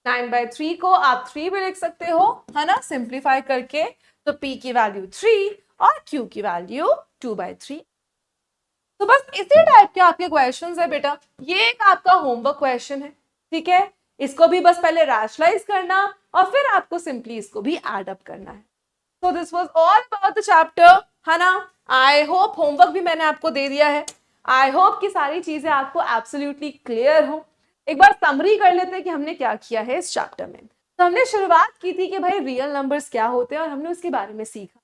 9 बाय 3 को आप 3 भी लिख सकते हो, है ना, सिंप्लीफाई करके. तो p की वैल्यू 3 और q की वैल्यू 2 बाय 3. तो बस इसी टाइप के आपके क्वेश्चंस है बेटा. ये एक आपका होमवर्क क्वेश्चन है, ठीक है, इसको भी बस पहले रैशनलाइज करना और फिर आपको सिंपली इसको भी एड अप करना है. So this was all about the chapter, है ना. आई होप होमवर्क भी मैंने आपको दे दिया है. आई होप कि सारी चीजें आपको एब्सोल्युटली क्लियर हो. एक बार समरी कर लेते हैं कि हमने क्या किया है इस चैप्टर में. तो हमने शुरुआत की थी कि भाई रियल नंबर्स क्या होते हैं और हमने उसके बारे में सीखा.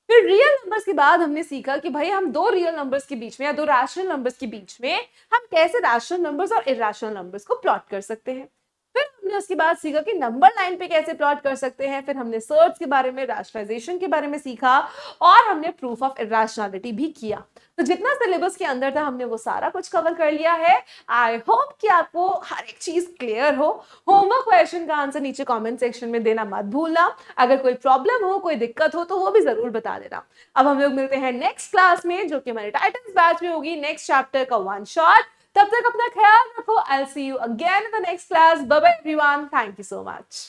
फिर रियल नंबर्स के बाद हमने सीखा कि भाई हम दो रियल नंबर्स के बीच में या दो रैशनल नंबर्स के बीच में हम कैसे रैशनल नंबर्स और इरैशनल नंबर्स को प्लॉट कर सकते हैं. फिर हमने उसके बाद सीखा कि नंबर लाइन पे कैसे प्लॉट कर सकते हैं. फिर हमने सर्च के बारे में, रैशनलाइजेशन के बारे में सीखा और हमने प्रूफ ऑफ इरैशनैलिटी भी किया. तो जितना सिलेबस के अंदर था हमने वो सारा कुछ कवर कर लिया है. आई होप कि आपको हर एक चीज क्लियर हो. होमवर्क क्वेश्चन का आंसर नीचे कमेंट सेक्शन में देना मत भूलना. अगर कोई प्रॉब्लम हो, कोई दिक्कत हो तो वो भी जरूर बता देना. अब हम लोग मिलते हैं नेक्स्ट क्लास में, जो कि हमारे टाइटन्स बैच में होगी, नेक्स्ट चैप्टर का वन शॉट. तब तक अपना ख्याल रखो. I'll see you again in the next class. Bye bye everyone. Thank you so much.